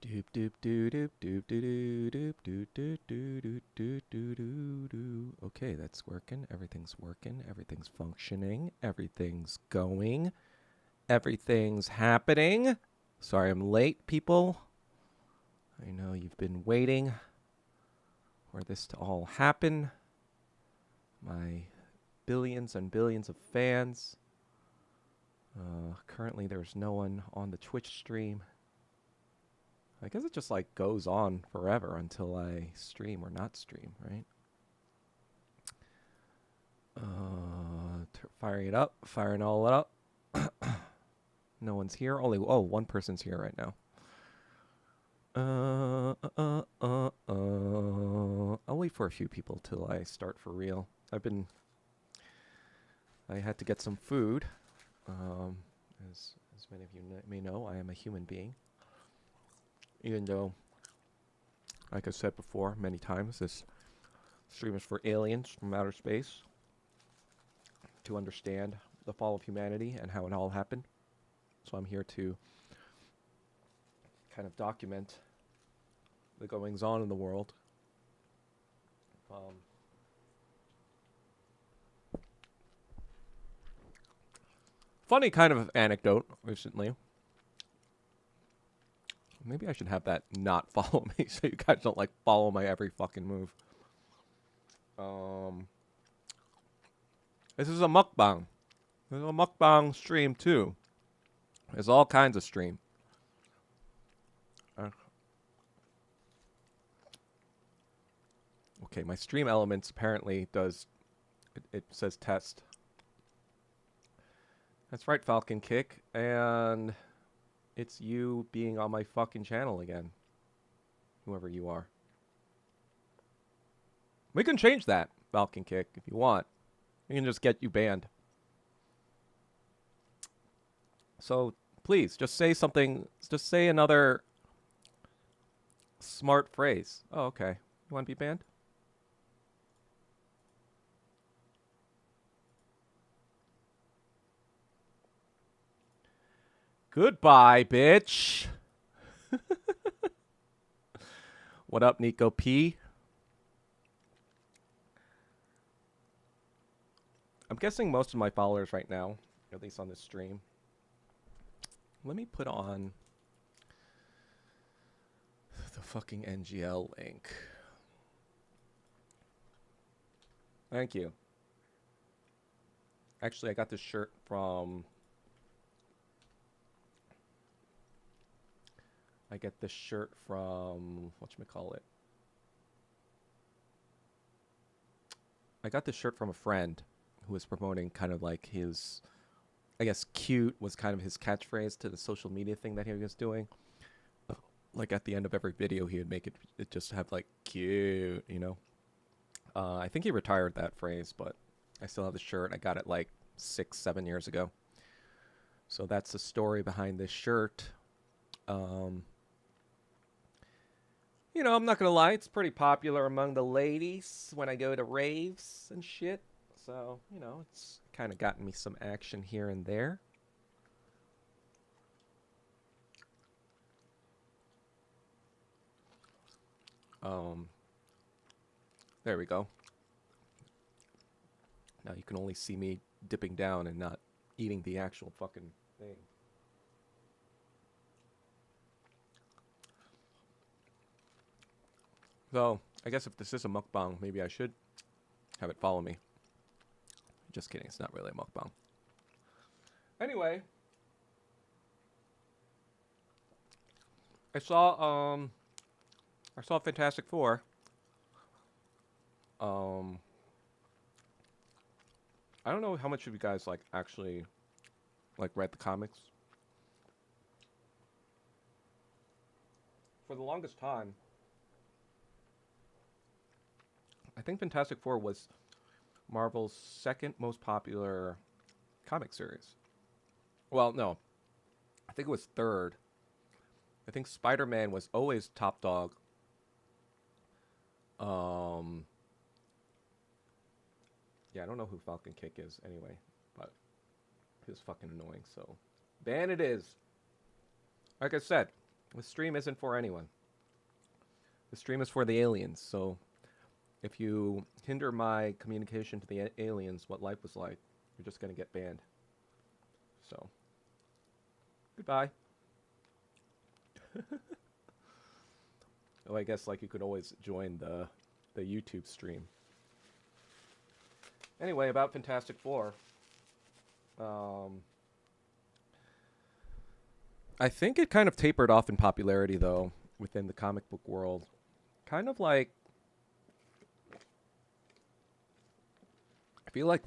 Doop doop doop doop doop doop doop doop doop doop doop doop doop doop. Okay, that's working. Everything's working. Everything's functioning. Everything's going. Everything's happening. Sorry I'm late, people. I know you've been waiting for this to all happen. My billions and billions of fans. Currently, there's no one on the Twitch stream. I guess it just like goes on forever until I stream or not stream, right? Firing it up, firing all it up. No one's here. Only one person's here right now. I'll wait for a few people till I start for real. I had to get some food. As many of you may know, I am a human being. Even though, like I said before many times, this stream is for aliens from outer space to understand the fall of humanity and how it all happened. So I'm here to kind of document the goings on in the world. Funny kind of anecdote recently. Maybe I should have that not follow me so you guys don't like follow my every fucking move. This is a mukbang. There's a mukbang stream too. There's all kinds of stream. Okay, my stream elements apparently does... It says test. That's right, Falcon Kick. And it's you being on my fucking channel again. Whoever you are. We can change that, Falcon Kick, if you want. We can just get you banned. So, please, just say something. Just say another smart phrase. Oh, okay. You want to be banned? Goodbye, bitch. What up, Nico P? I'm guessing most of my followers right now, at least on this stream. Let me put on the fucking NGL link. Thank you. Actually, I got this shirt from... I get this shirt from... whatchamacallit? I got this shirt from a friend who was promoting kind of like his... I guess cute was kind of his catchphrase to the social media thing that he was doing. Like at the end of every video, he would make it just have like cute, you know? I think he retired that phrase, but I still have the shirt. I got it like 6-7 years ago. So that's the story behind this shirt. You know, I'm not gonna lie, it's pretty popular among the ladies when I go to raves and shit. So, you know, it's kind of gotten me some action here and there. There we go. Now you can only see me dipping down and not eating the actual fucking thing. So, I guess if this is a mukbang, maybe I should have it follow me. Just kidding, it's not really a mukbang. Anyway, I saw Fantastic Four. I don't know how much of you guys like actually like read the comics. For the longest time, I think Fantastic Four was Marvel's second most popular comic series. Well, no. I think it was third. I think Spider-Man was always top dog. Yeah, I don't know who Falcon Kick is anyway, but he was fucking annoying, so ban it is. Like I said, The stream isn't for anyone. The stream is for the aliens. So if you hinder my communication to the aliens, what life was like, you're just gonna get banned. So goodbye. Oh, I guess like you could always join the YouTube stream. Anyway, about Fantastic Four. I think it kind of tapered off in popularity though within the comic book world. Kind of like I feel like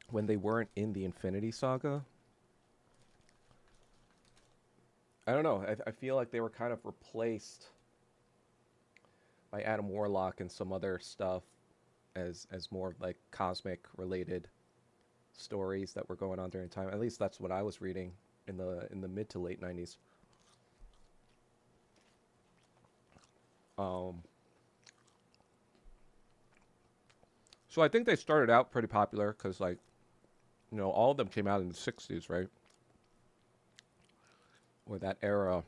when they weren't in the Infinity Saga, I don't know. I feel like they were kind of replaced by Adam Warlock and some other stuff as more like cosmic related stories that were going on during the time. At least that's what I was reading in the mid to late 90s. So I think they started out pretty popular because, like, you know, all of them came out in the 60s, right? Or that era.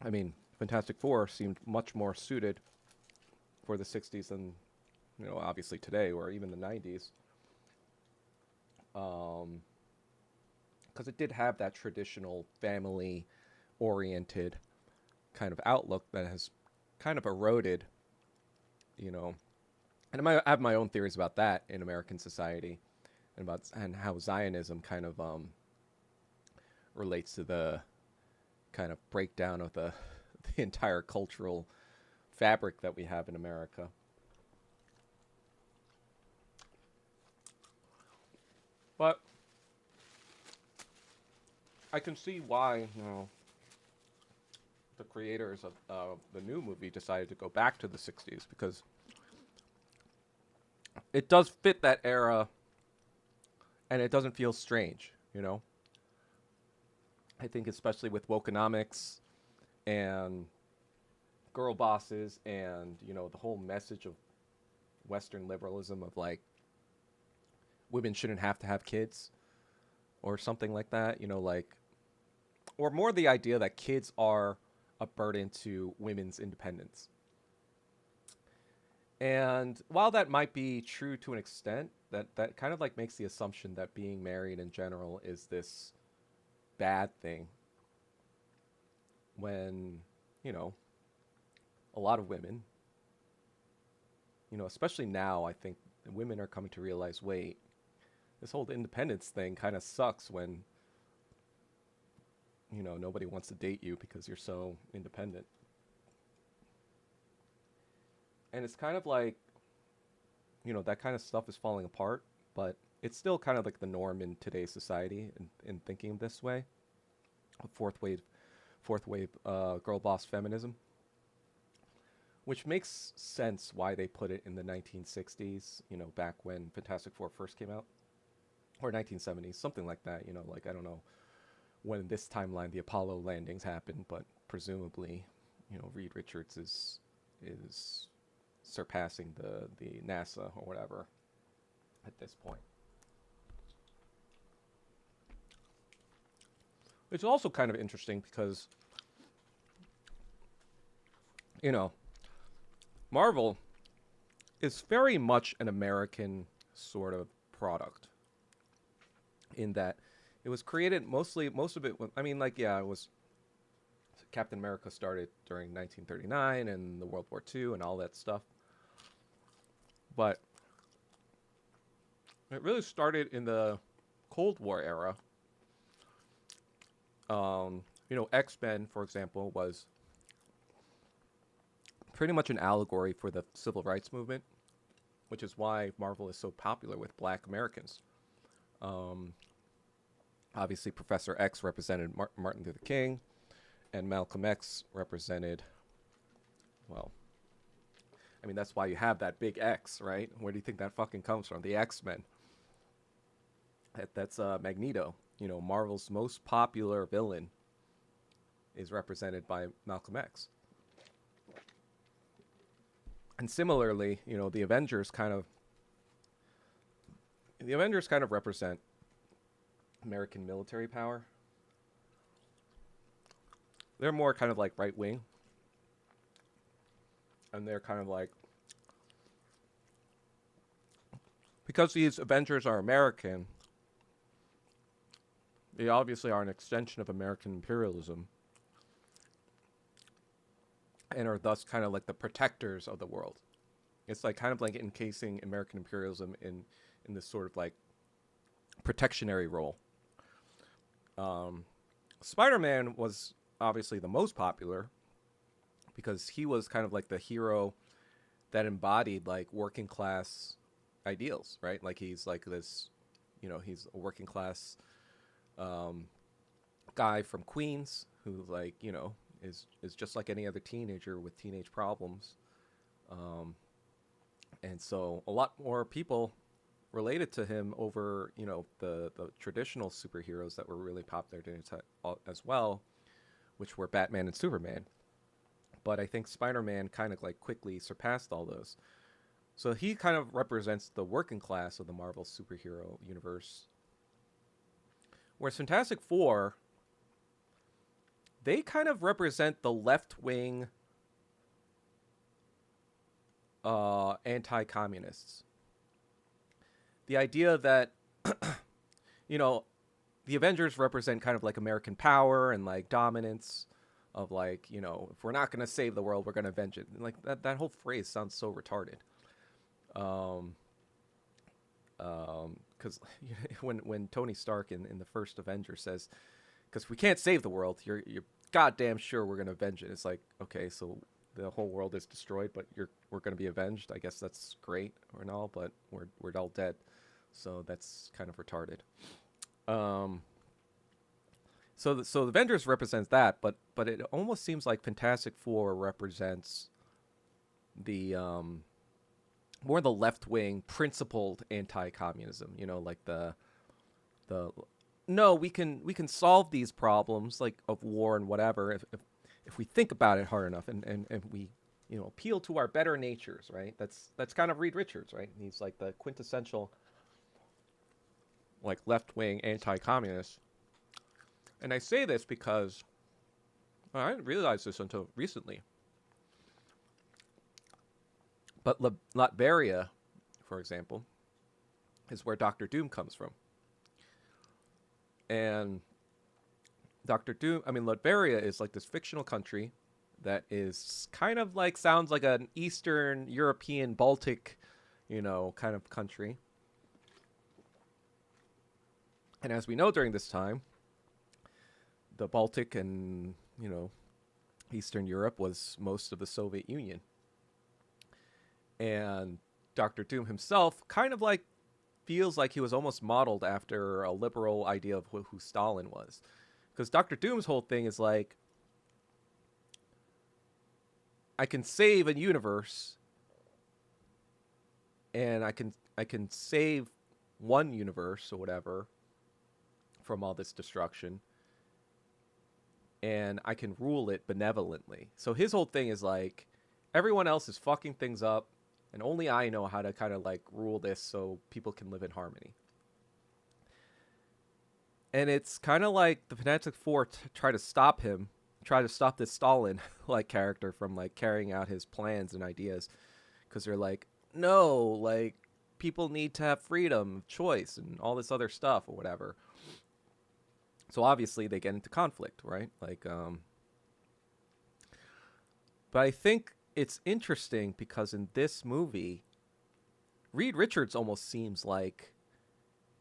I mean, Fantastic Four seemed much more suited for the 60s than, you know, obviously today or even the 90s. Because it did have that traditional family-oriented kind of outlook that has kind of eroded, you know. And I have my own theories about that in American society and how Zionism kind of relates to the kind of breakdown of the entire cultural fabric that we have in America. But I can see why, you know, the creators of the new movie decided to go back to the 60s because it does fit that era and it doesn't feel strange, you know? I think especially with wokenomics and girl bosses and, you know, the whole message of Western liberalism of like women shouldn't have to have kids or something like that, you know, like, or more the idea that kids are a burden to women's independence. And while that might be true to an extent, that kind of like makes the assumption that being married in general is this bad thing when, you know, a lot of women, you know, especially now, I think women are coming to realize, wait, this whole independence thing kind of sucks when, you know, nobody wants to date you because you're so independent. And it's kind of like, you know, that kind of stuff is falling apart, but it's still kind of like the norm in today's society in thinking this way. Fourth wave girl boss feminism, which makes sense why they put it in the 1960s, you know, back when Fantastic Four first came out, or 1970s, something like that, you know, like I don't know when in this timeline the Apollo landings happened, but presumably, you know, Reed Richards is surpassing the NASA or whatever at this point. It's also kind of interesting because, you know, Marvel is very much an American sort of product in that it was created most of it, I mean, like, yeah, it was Captain America started during 1939 and the World War II and all that stuff. But it really started in the Cold War era. You know, X-Men, for example, was pretty much an allegory for the civil rights movement, which is why Marvel is so popular with Black Americans. Obviously, Professor X represented Martin Luther King, and Malcolm X represented, well, I mean, that's why you have that big X, right? Where do you think that fucking comes from? The X-Men. That's Magneto. You know, Marvel's most popular villain is represented by Malcolm X. And similarly, you know, the Avengers kind of represent American military power. They're more kind of like right wing, and they're kind of like, because these Avengers are American, they obviously are an extension of American imperialism and are thus kind of like the protectors of the world. It's like kind of like encasing American imperialism in this sort of like protectionary role. Um, Spider-Man was obviously the most popular because he was kind of like the hero that embodied like working class ideals, right? Like he's like this, he's a working class um, guy from Queens who like is just like any other teenager with teenage problems, um, and so a lot more people related to him over the traditional superheroes that were really popular during the time as well, which were Batman and Superman. But I think Spider-Man kind of like quickly surpassed all those. So he kind of represents the working class of the Marvel superhero universe. Whereas Fantastic Four, they kind of represent the left wing anti-communists. The idea that you know the Avengers represent kind of like American power and like dominance of like if we're not gonna save the world, we're gonna avenge it. And like that whole phrase sounds so retarded. Um, because when Tony Stark in the first Avenger says, "Because we can't save the world, you're goddamn sure we're gonna avenge it." It's like, okay, so the whole world is destroyed, but we're gonna be avenged. I guess that's great or all, but we're all dead, so that's kind of retarded. Um, so the Avengers represents that, but it almost seems like Fantastic Four represents the more the left wing principled anti-communism. Like the no, we can solve these problems like of war and whatever if we think about it hard enough and we appeal to our better natures, right? That's kind of Reed Richards, right? He's like the quintessential like left wing anti-communist. And I say this because I didn't realize this until recently. But Latveria, for example, is where Doctor Doom comes from. And Latveria is like this fictional country that is kind of like, sounds like an Eastern European Baltic, kind of country. And as we know during this time, the Baltic and, Eastern Europe was most of the Soviet Union. And Doctor Doom himself kind of like feels like he was almost modeled after a liberal idea of who Stalin was. Because Doctor Doom's whole thing is like, I can save a universe and I can save one universe or whatever from all this destruction, and I can rule it benevolently. So his whole thing is like, everyone else is fucking things up, and only I know how to kind of like rule this so people can live in harmony. And it's kind of like the Fantastic Four try to stop him, try to stop this Stalin like character from like carrying out his plans and ideas, because they're like, no, like people need to have freedom of choice and all this other stuff or whatever. So obviously they get into conflict, right? But I think it's interesting because in this movie, Reed Richards almost seems like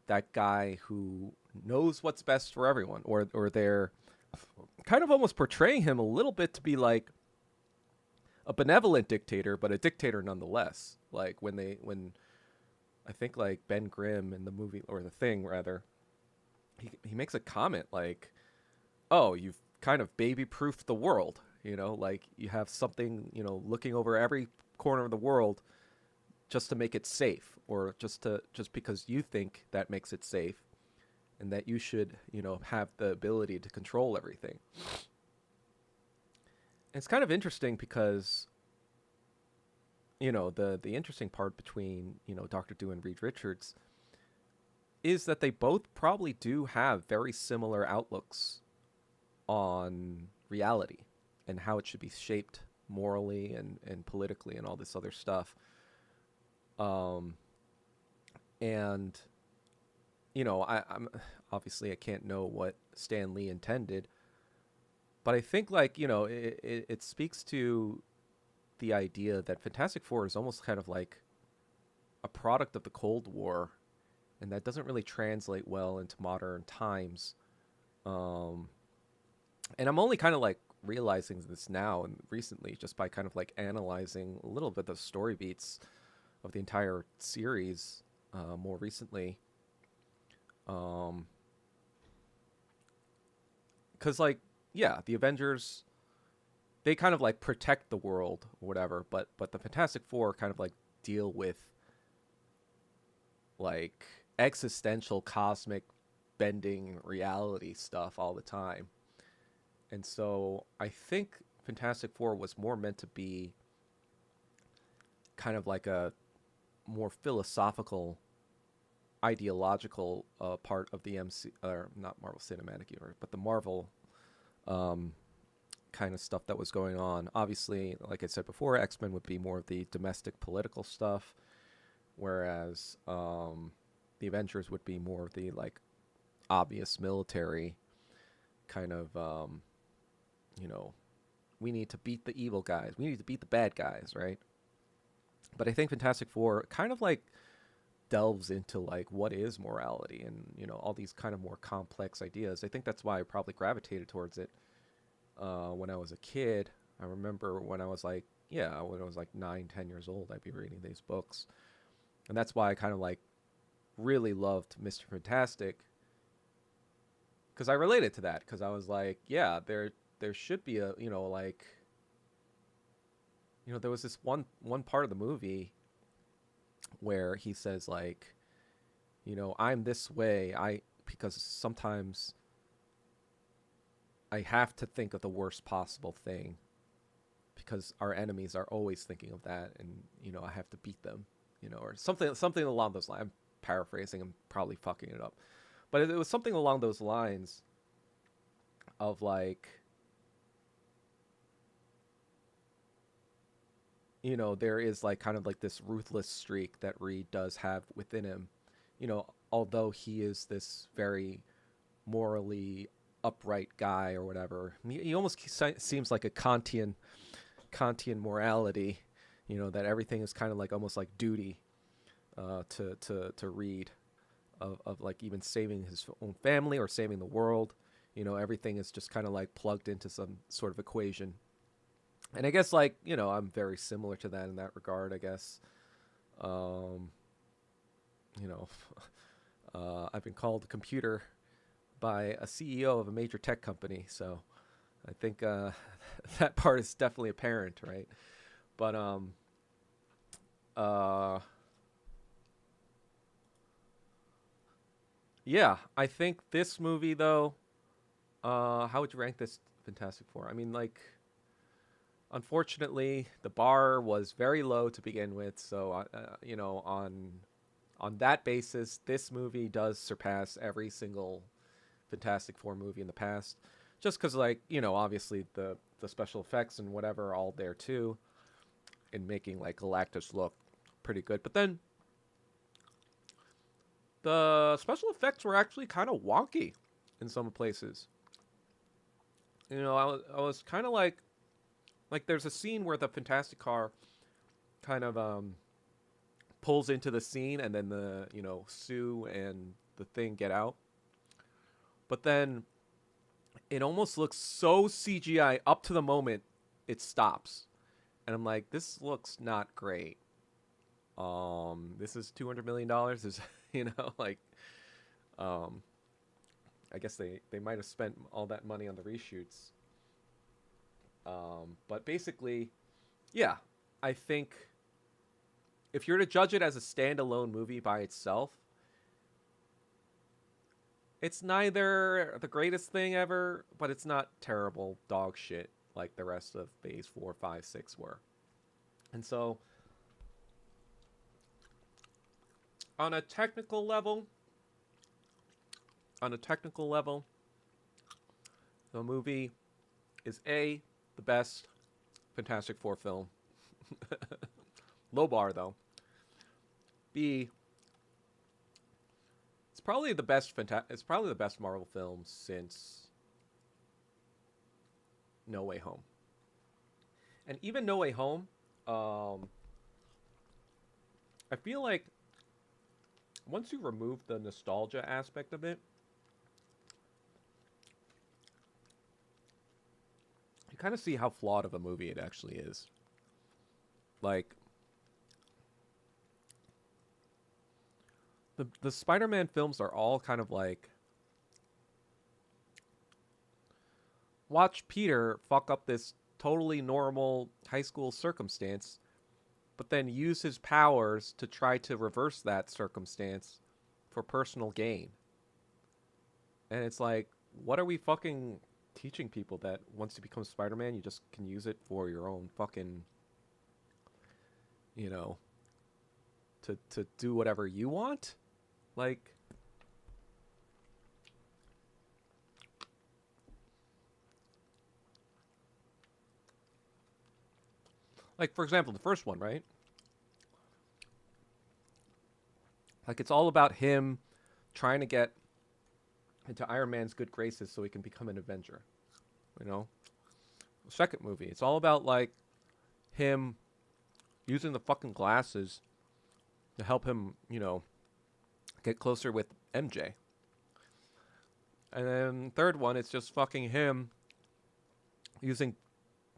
that guy who knows what's best for everyone, or they're kind of almost portraying him a little bit to be like a benevolent dictator, but a dictator nonetheless. Like when I think like Ben Grimm in the movie, or The Thing rather, he makes a comment like, "Oh, you've kind of baby-proofed the world." Like you have something, looking over every corner of the world just to make it safe, or just because you think that makes it safe, and that you should, have the ability to control everything. And it's kind of interesting because, the interesting part between, Doctor Doom and Reed Richards is that they both probably do have very similar outlooks on reality and how it should be shaped morally and politically and all this other stuff. Um, and I'm obviously I can't know what Stan Lee intended, but I think like it speaks to the idea that Fantastic Four is almost kind of like a product of the Cold War, and that doesn't really translate well into modern times. Um, and I'm only kind of like realizing this now and recently just by kind of like analyzing a little bit of the story beats of the entire series more recently. Um, because like yeah, the Avengers they kind of like protect the world or whatever, but the Fantastic Four kind of like deal with like existential cosmic bending reality stuff all the time. And so I think Fantastic Four was more meant to be kind of like a more philosophical, ideological part of the MC, or not Marvel Cinematic Universe, but the Marvel um, kind of stuff that was going on. Obviously, like I said before, X-Men would be more of the domestic political stuff, whereas the Avengers would be more of the like obvious military kind of you know, we need to beat the evil guys. We need to beat the bad guys, right? But I think Fantastic Four kind of like delves into like what is morality and all these kind of more complex ideas. I think that's why I probably gravitated towards it when I was a kid. I remember when I was like when I was like 9, 10 years old, I'd be reading these books, and that's why I kind of like really loved Mr. Fantastic because I related to that because I was like, yeah, there should be a like there was this one part of the movie where he says like I'm this way because sometimes I have to think of the worst possible thing because our enemies are always thinking of that, and I have to beat them, or something along those lines. I'm paraphrasing, I'm probably fucking it up, but it was something along those lines of like there is like kind of like this ruthless streak that Reed does have within him, although he is this very morally upright guy or whatever. He almost seems like a Kantian morality, that everything is kind of like almost like duty to Reed of like even saving his own family or saving the world. Everything is just kind of like plugged into some sort of equation. And I guess like, I'm very similar to that in that regard, I guess. Um, you know, I've been called a computer by a CEO of a major tech company, so I think that part is definitely apparent, right? But uh, yeah, I think this movie though, how would you rank this Fantastic Four? I mean, like, unfortunately, the bar was very low to begin with, so on that basis, this movie does surpass every single Fantastic Four movie in the past. Just because, like, obviously the special effects and whatever are all there too, in making like Galactus look pretty good. But then the special effects were actually kind of wonky in some places. I was kind of like there's a scene where the Fantastic Car kind of pulls into the scene, and then the Sue and the Thing get out. But then it almost looks so CGI up to the moment it stops, and I'm like, this looks not great. This is $200 million. Is like, I guess they might have spent all that money on the reshoots. But basically, yeah, I think if you're to judge it as a standalone movie by itself, it's neither the greatest thing ever, but it's not terrible dog shit like the rest of Phase 4, 5, 6 were. And so, on a technical level, the movie is A, the best Fantastic Four film. Low bar, though. B, it's probably the best Marvel film since No Way Home. And even No Way Home, I feel like once you remove the nostalgia aspect of it, you kind of see how flawed of a movie it actually is. Like, the Spider-Man films are all kind of like, watch Peter fuck up this totally normal high school circumstance, but then use his powers to try to reverse that circumstance for personal gain. And it's like, what are we fucking teaching people, that once you become Spider-Man, you just can use it for your own fucking, you know, to do whatever you want? Like, for example, the first one, right? Like, it's all about him trying to get into Iron Man's good graces so he can become an Avenger. You know? The second movie, it's all about, like, him using the fucking glasses to help him, you know, get closer with MJ. And then third one, it's just fucking him using,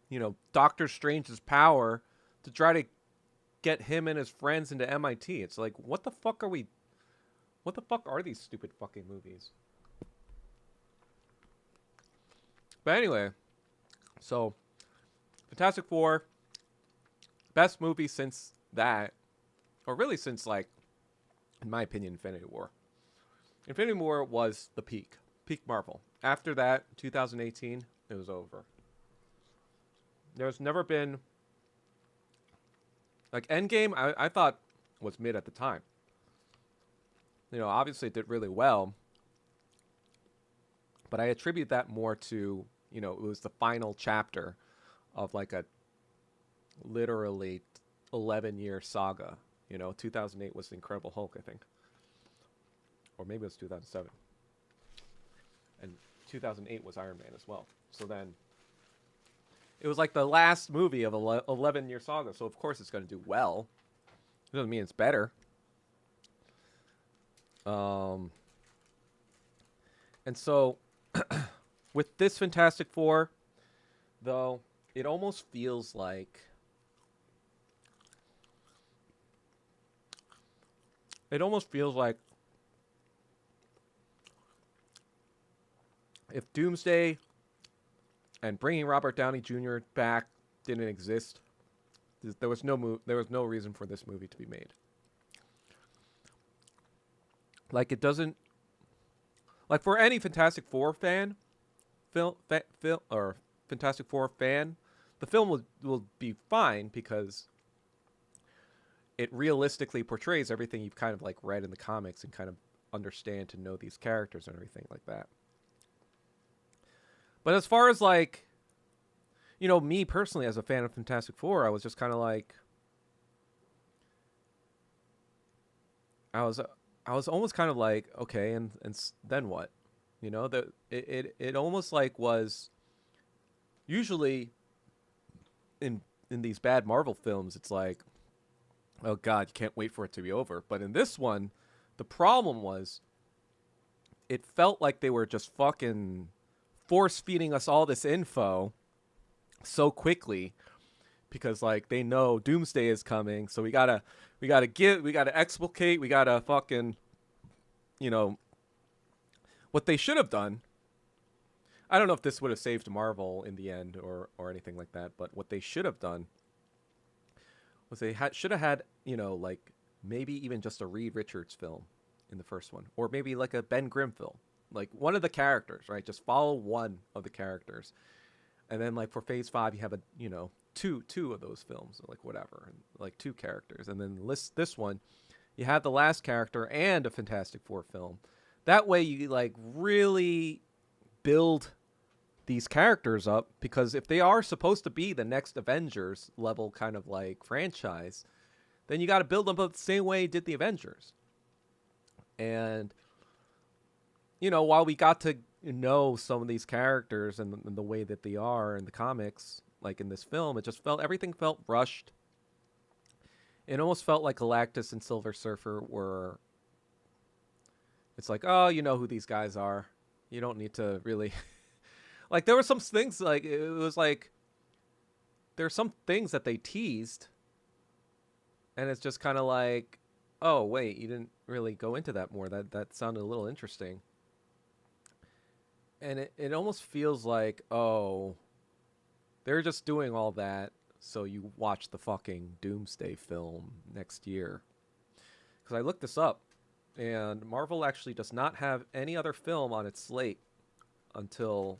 you know, Doctor Strange's power to try to get him and his friends into MIT. It's like, what the fuck are these stupid fucking movies? But anyway, so Fantastic Four, best movie since that, or really since, like, in my opinion, Infinity War. Infinity War was the peak Marvel. After that, 2018, it was over. There's never been, like, Endgame, I thought was mid at the time. You know, obviously it did really well, but I attribute that more to, you know, it was the final chapter of, like, a literally 11-year saga. You know, 2008 was the Incredible Hulk, I think. Or maybe it was 2007. And 2008 was Iron Man as well. So then, it was like the last movie of an 11-year saga. So, of course, it's going to do well. It doesn't mean it's better. And so, with this Fantastic Four, though, it almost feels like if Doomsday and bringing Robert Downey Jr. back didn't exist, there was no reason for this movie to be made. Like, it doesn't, like, for any Fantastic Four fan, or Fantastic Four fan, the film will be fine because it realistically portrays everything you've kind of, like, read in the comics and kind of understand to know these characters and everything like that. But as far as, like, you know, me personally as a fan of Fantastic Four, I was just kind of like, I was almost kind of like, okay, and then what? You know, it almost like was usually in these bad Marvel films, it's like, oh God, you can't wait for it to be over. But in this one, the problem was it felt like they were just fucking force feeding us all this info so quickly because, like, they know Doomsday is coming, so we gotta explicate, we gotta fucking, you know, what they should have done. I don't know if this would have saved Marvel in the end or anything like that, but what they should have done was they should have had, you know, like, maybe even just a Reed Richards film in the first one, or maybe like a Ben Grimm film, like one of the characters, right? Just follow one of the characters, and then, like, for Phase 5, you have a, you know, two of those films, like, whatever, and, like, two characters, and then this one, you have the last character and a Fantastic Four film. That way, you, like, really build these characters up, because if they are supposed to be the next Avengers level kind of like franchise, then you got to build them up the same way you did the Avengers. And while we got to know some of these characters and the way that they are in the comics, like in this film, it just everything felt rushed. It almost felt like Galactus and Silver Surfer were. It's like, oh, you know who these guys are. You don't need to really. Like, there were some things, like, it was like, there are some things that they teased, and it's just kind of like, oh, wait, you didn't really go into that more. That sounded a little interesting. And it almost feels like, oh, they're just doing all that so you watch the fucking Doomsday film next year. Because I looked this up, and Marvel actually does not have any other film on its slate until,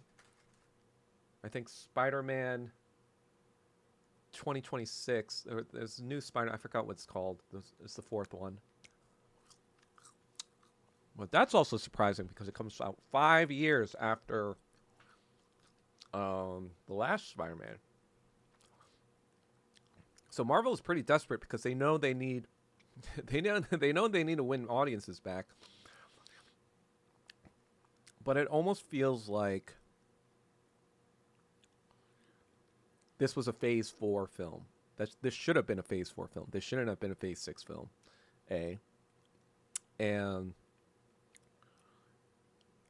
I think, Spider-Man 2026. There's a new Spider. I forgot what it's called. It's the fourth one. But that's also surprising because it comes out 5 years after the last Spider-Man. So Marvel is pretty desperate because they know they need they know they need to win audiences back. But it almost feels like this was a Phase 4 film. This should have been a Phase 4 film. This shouldn't have been a Phase 6 film. And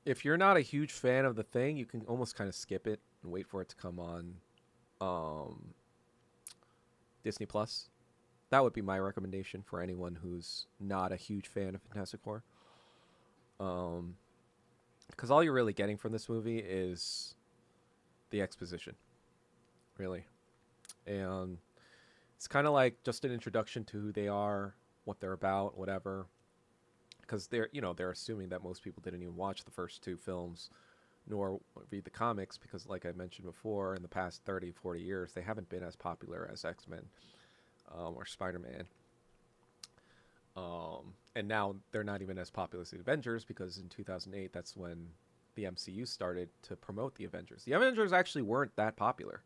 if you're not a huge fan of the thing, you can almost kind of skip it and wait for it to come on Disney Plus. That would be my recommendation for anyone who's not a huge fan of Fantastic Four. Because all you're really getting from this movie is the exposition, really. And it's kind of like just an introduction to who they are, what they're about, whatever. Because they're assuming that most people didn't even watch the first two films, nor read the comics, because like I mentioned before, in the past 30, 40 years, they haven't been as popular as X-Men or Spider-Man. And now they're not even as popular as the Avengers, because in 2008, that's when the MCU started to promote the Avengers. The Avengers actually weren't that popular.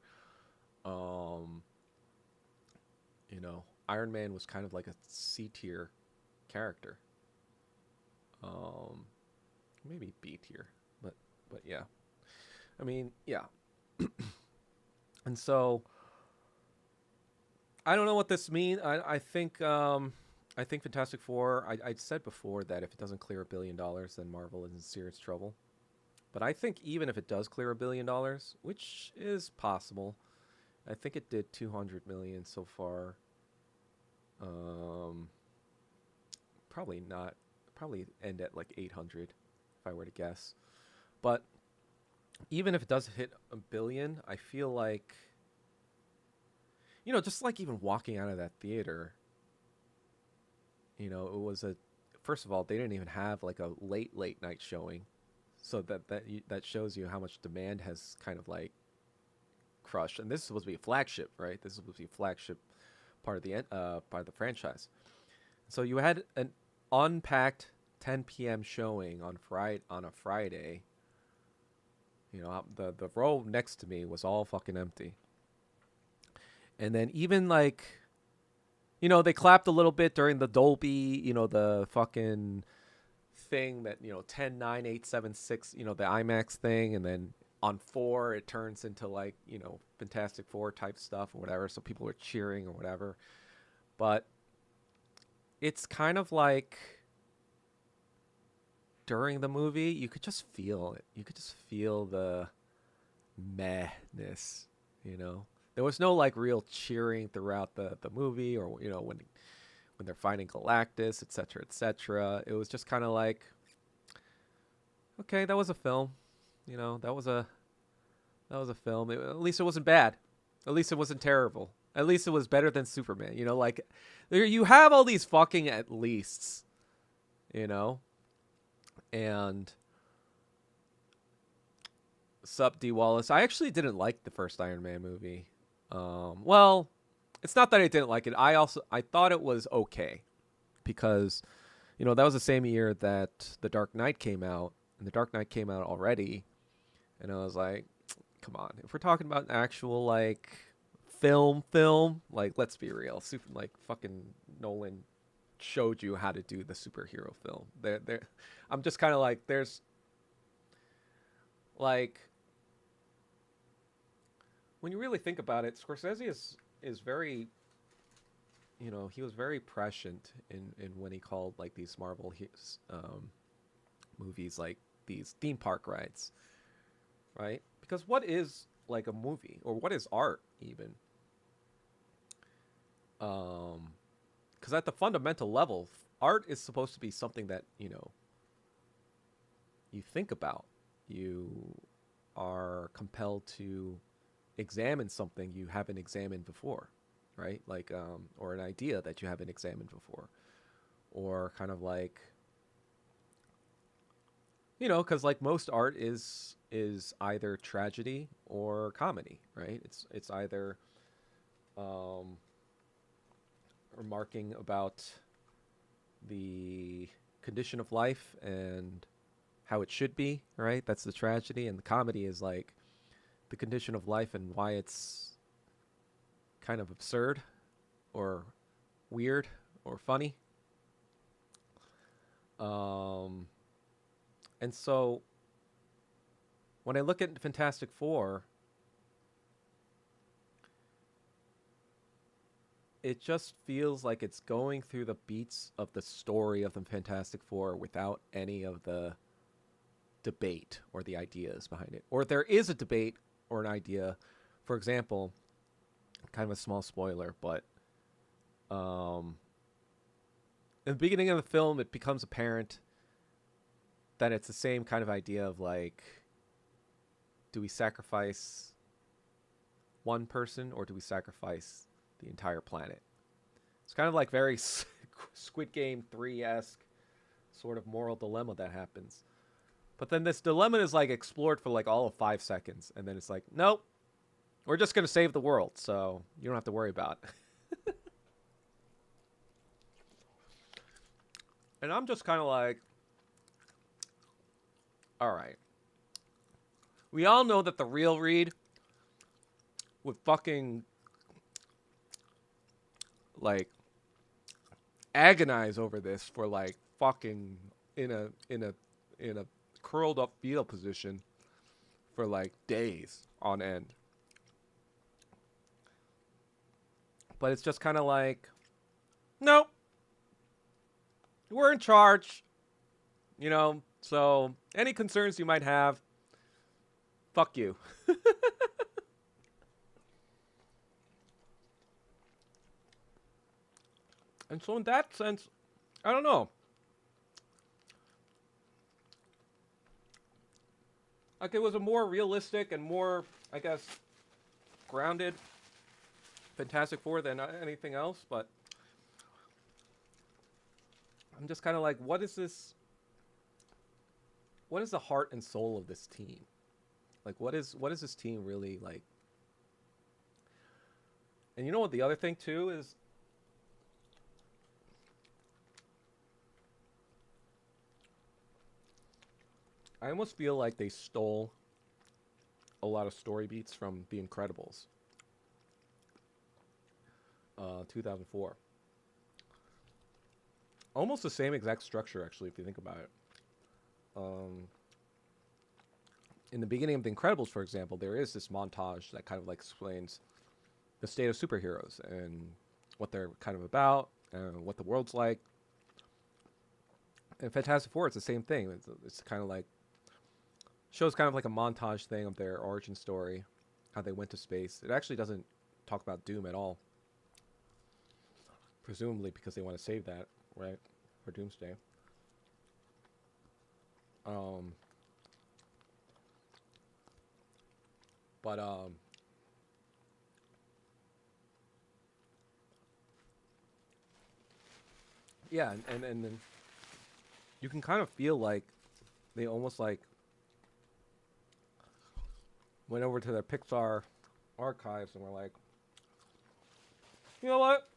Iron Man was kind of like a C-tier character. Maybe B tier, but yeah. I mean, yeah. And so I don't know what this means. I think Fantastic Four. I said before that if it doesn't clear $1 billion, then Marvel is in serious trouble. But I think even if it does clear $1 billion, which is possible, I think it did 200 million so far. Probably not. Probably end at like 800 if I were to guess. But even if it does hit $1 billion, I feel like, just like even walking out of that theater, it was first of all, they didn't even have like a late night showing. So that shows you how much demand has kind of like crushed. And this is supposed to be a flagship, right? This is supposed to be a flagship part of the franchise. So you had an unpacked 10 p.m. showing on a Friday. The row next to me was all fucking empty. And then even like, they clapped a little bit during the Dolby, the fucking thing that, 10, 9, 8, 7, 6, the IMAX thing. And then on 4, it turns into like, Fantastic Four type stuff or whatever. So people were cheering or whatever. But it's kind of like during the movie, you could just feel it. You could just feel the madness, There was no like real cheering throughout the movie, or when they're fighting Galactus, etc., etc. It was just kind of like, okay, that was a film, that was a film. At least it wasn't bad. At least it wasn't terrible. At least it was better than Superman. Like you have all these fucking at leasts, and sup D Wallace. I actually didn't like the first Iron Man movie. Well, it's not that I didn't like it. I thought it was okay because, that was the same year that The Dark Knight came out, and The Dark Knight came out already, and I was like, come on. If we're talking about an actual like film, like let's be real. Super like fucking Nolan showed you how to do the superhero film. There I'm just kind of like there's like when you really think about it, Scorsese is very, he was very prescient in when he called like these movies like these theme park rides, right? Because what is like a movie or what is art even? Because at the fundamental level, art is supposed to be something that you think about. You are compelled to examine something you haven't examined before, right? Like, or an idea that you haven't examined before, or kind of like, because like most art is either tragedy or comedy, right? It's either remarking about the condition of life and how it should be, right? That's the tragedy, and the comedy is like the condition of life and why it's kind of absurd or weird or funny. And so when I look at Fantastic Four, it just feels like it's going through the beats of the story of the Fantastic Four without any of the debate or the ideas behind it. Or there is a debate or an idea. For example, kind of a small spoiler, but in the beginning of the film, it becomes apparent that it's the same kind of idea of like, do we sacrifice one person or do we sacrifice the entire planet? It's kind of like very Squid Game 3-esque sort of moral dilemma that happens. But then this dilemma is like explored for like all of 5 seconds, and then it's like, nope, we're just gonna save the world, so you don't have to worry about it. And I'm just kind of like, all right. We all know that the real Reed would fucking like agonize over this for like fucking in a curled up fetal position for like days on end. But it's just kind of like, nope, we're in charge, so any concerns you might have, fuck you. And so in that sense, I don't know. Like it was a more realistic and more, I guess, grounded Fantastic Four than anything else, but I'm just kind of like, what is this? What is the heart and soul of this team? Like, what is this team really like? And you know what the other thing too is? I almost feel like they stole a lot of story beats from The Incredibles. 2004. Almost the same exact structure, actually, if you think about it. In the beginning of The Incredibles, for example, there is this montage that kind of like explains the state of superheroes and what they're kind of about and what the world's like. In Fantastic Four, it's the same thing. It's kind of like shows kind of like a montage thing of their origin story, how they went to space. It actually doesn't talk about Doom at all. Presumably because they want to save that, right? For Doomsday. Yeah, and then you can kind of feel like they almost like went over to their Pixar archives and were like, you know what?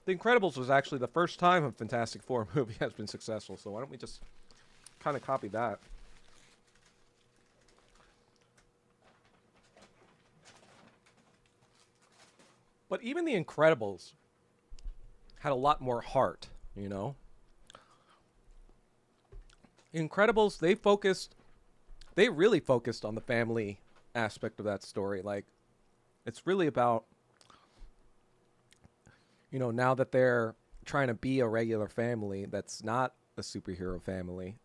The Incredibles was actually the first time a Fantastic Four movie has been successful, so why don't we just kind of copy that? But even the Incredibles had a lot more heart, you know? Incredibles, they really focused on the family aspect of that story. Like, it's really about, now that they're trying to be a regular family that's not a superhero family.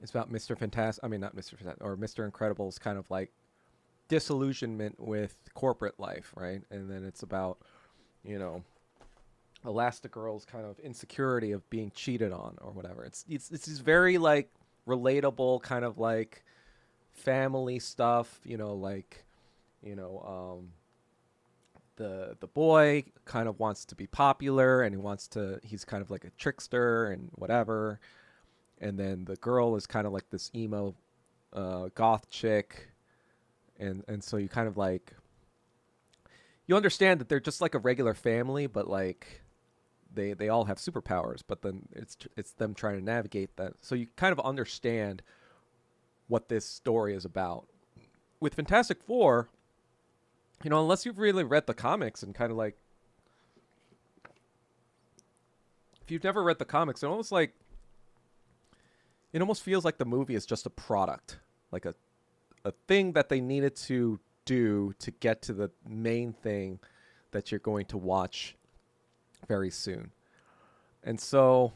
It's about Mr. Fantastic. I mean, not Mr. Fantastic, or Mr. Incredible's kind of like disillusionment with corporate life, right? And then it's about, you know, Elastigirl's kind of insecurity of being cheated on or whatever. It's this very like relatable kind of like family stuff, like, you know, the boy kind of wants to be popular and he's kind of like a trickster and whatever. And then the girl is kind of like this emo goth chick. And so you kind of like, you understand that they're just like a regular family, but like they all have superpowers, but then it's them trying to navigate that. So you kind of understand what this story is about. With Fantastic Four, unless you've really read the comics and kind of like, if you've never read the comics, it almost feels like the movie is just a product, like a thing that they needed to do to get to the main thing that you're going to watch very soon. And so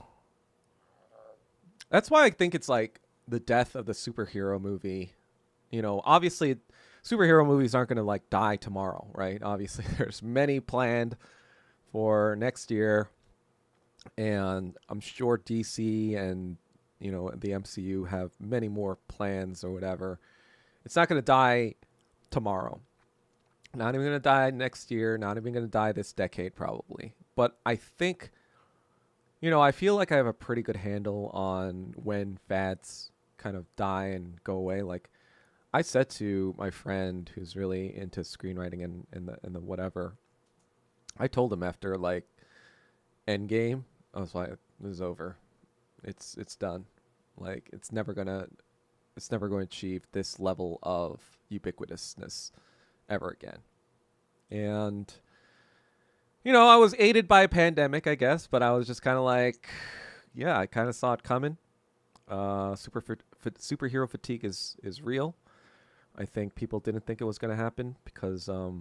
that's why I think it's like the death of the superhero movie. Obviously superhero movies aren't going to like die tomorrow, right? Obviously there's many planned for next year, and I'm sure DC and the MCU have many more plans or whatever. It's not going to die tomorrow. Not even going to die next year. Not even going to die this decade, probably. But I think, I feel like I have a pretty good handle on when fads kind of die and go away. Like, I said to my friend who's really into screenwriting and the whatever, I told him after like Endgame, I was like, this is over. It's done. Like, it's never going to achieve this level of ubiquitousness ever again. And, I was aided by a pandemic, I guess, but I was just kind of like, yeah, I kind of saw it coming. Superhero fatigue is real. I think people didn't think it was going to happen because I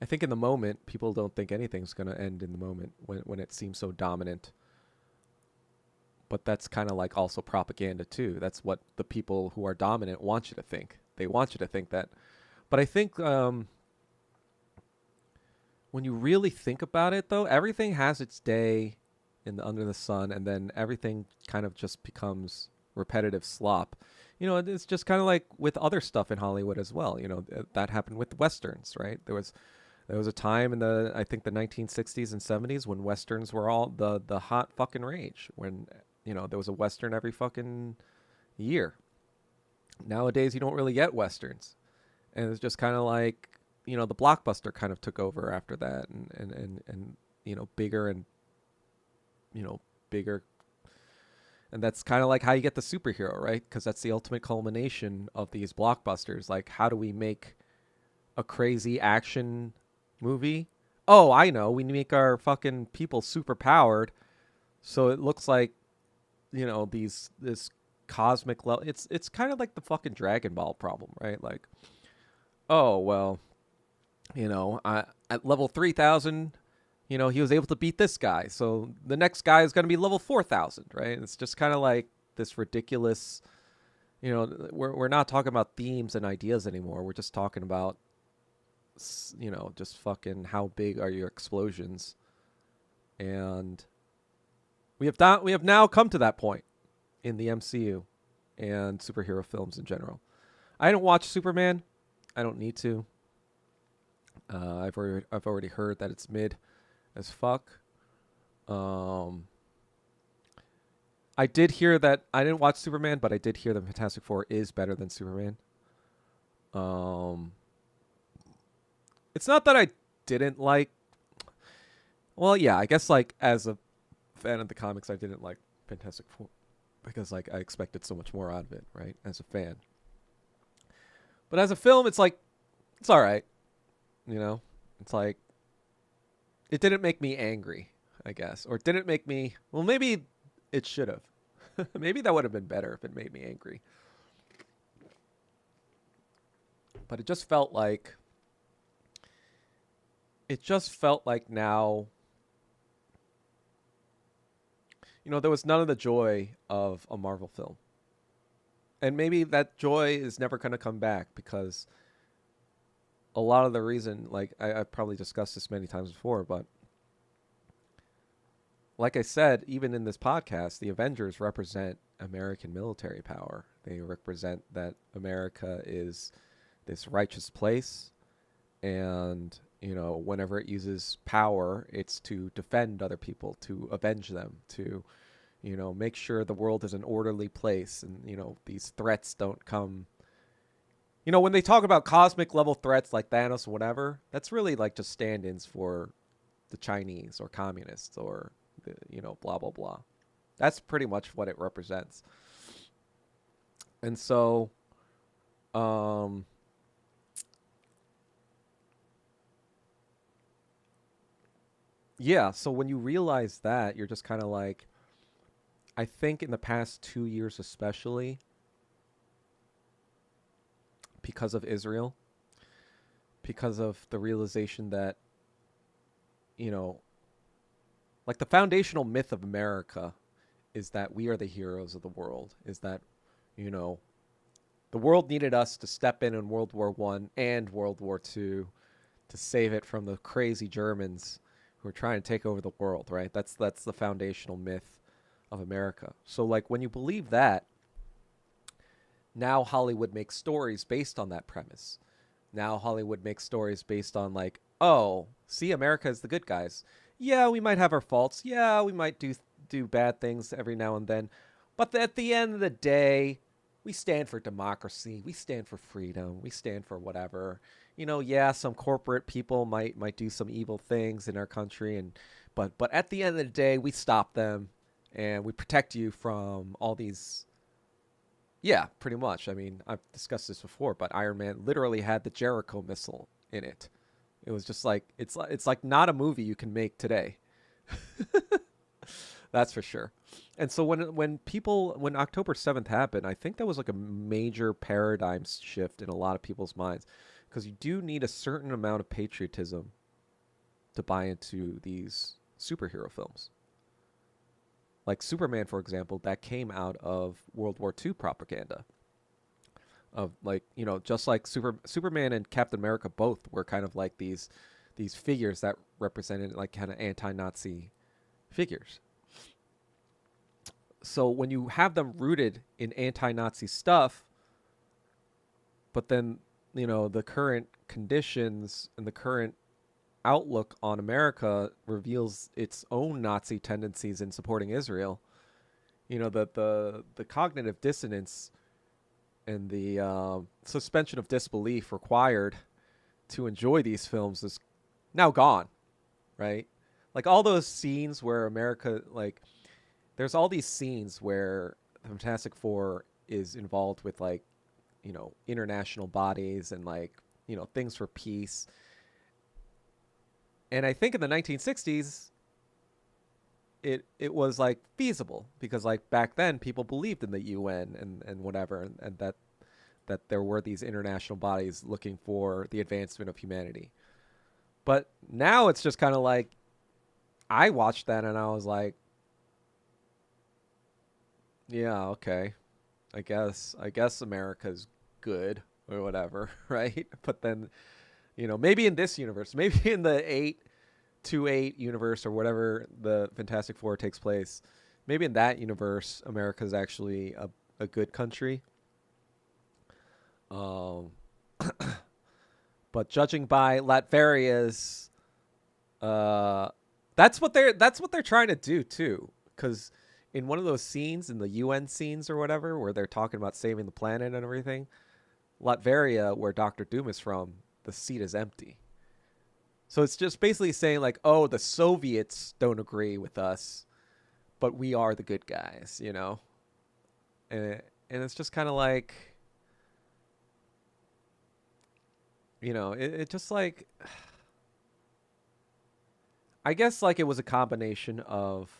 think in the moment, people don't think anything's going to end in the moment when it seems so dominant. But that's kind of like also propaganda too. That's what the people who are dominant want you to think. They want you to think that. But I think when you really think about it, though, everything has its day under the sun, and then everything kind of just becomes repetitive slop. It's just kind of like with other stuff in Hollywood as well. That happened with Westerns, right? There was a time in I think the 1960s and 70s when Westerns were all the hot fucking rage, when there was a Western every fucking year. Nowadays, you don't really get Westerns. And it's just kind of like, the blockbuster kind of took over after that, and bigger and, bigger. And that's kind of like how you get the superhero, right? Because that's the ultimate culmination of these blockbusters. Like, how do we make a crazy action movie? Oh, I know. We make our fucking people super powered, so it looks like, this cosmic level. It's kind of like the fucking Dragon Ball problem, right? Like, oh well, at level 3,000, he was able to beat this guy, so the next guy is going to be level 4,000, right? It's just kind of like this ridiculous. We're not talking about themes and ideas anymore. We're just talking about, just fucking how big are your explosions, and we have now come to that point in the MCU and superhero films in general. I didn't watch Superman. I don't need to. I've already heard that it's mid as fuck. I did hear that I didn't watch Superman, but I did hear that Fantastic Four is better than Superman. It's not that I didn't like. Well, yeah, I guess like as a fan of the comics, I didn't like Fantastic Four because like I expected so much more out of it, right? As a fan. But as a film, it's like It's all right. You know, it's like it didn't make me angry, I guess, or it didn't make me. Well, maybe it should have. Maybe that would have been better if it made me angry. But it just felt like now, there was none of the joy of a Marvel film. And maybe that joy is never going to come back because a lot of the reason, like I've probably discussed this many times before, but like I said, even in this podcast, the Avengers represent American military power. They represent that America is this righteous place, and whenever it uses power, it's to defend other people, to avenge them, to make sure the world is an orderly place, and these threats don't come. When they talk about cosmic level threats like Thanos or whatever, that's really like just stand-ins for the Chinese or communists or the, blah blah blah. That's pretty much what it represents. And so, um, yeah. So when you realize that, you're just kind of like, I think in the past 2 years, especially because of Israel, because of the realization that, you know, like the foundational myth of America is that we are the heroes of the world, is that, you know, the world needed us to step in World War One and World War Two to save it from the crazy Germans who are trying to take over the world, right? That's the foundational myth of America. So like when you believe that, now Hollywood makes stories based on that premise. Now Hollywood makes stories based on like, oh, see, America is the good guys. Yeah, we might have our faults. Yeah, we might do bad things every now and then. But at the end of the day, we stand for democracy. We stand for freedom. We stand for whatever. Yeah, some corporate people might do some evil things in our country, but at the end of the day, we stop them and we protect you from all these. Yeah, pretty much. I mean, I've discussed this before, but Iron Man literally had the Jericho missile in it. It was just like it's like not a movie you can make today. That's for sure. And so when October 7th happened, I think that was like a major paradigm shift in a lot of people's minds, because you do need a certain amount of patriotism to buy into these superhero films. Like Superman, for example, that came out of World War II propaganda. Of like, just like Superman and Captain America both were kind of like these figures that represented like kind of anti-Nazi figures. So when you have them rooted in anti-Nazi stuff, but then the current conditions and the current outlook on America reveals its own Nazi tendencies in supporting Israel, the cognitive dissonance and the suspension of disbelief required to enjoy these films is now gone, right? Like all those scenes where America, like, there's all these scenes where the Fantastic Four is involved with like, international bodies and like, things for peace. And I think in the 1960s, it was like feasible because like back then people believed in the UN and whatever, and that there were these international bodies looking for the advancement of humanity. But now it's just kind of like I watched that and I was like, yeah, okay. I guess America's good or whatever, right? But then, maybe in this universe, maybe in the 828 universe or whatever the Fantastic Four takes place, maybe in that universe, America's actually a good country. Um, but judging by Latveria's, uh, that's what they're trying to do too. Because in one of those scenes, in the UN scenes or whatever, where they're talking about saving the planet and everything, Latveria, where Doctor Doom is from, the seat is empty. So it's just basically saying like, oh, the Soviets don't agree with us, but we are the good guys. And it's just kind of like, it just like I guess like it was a combination of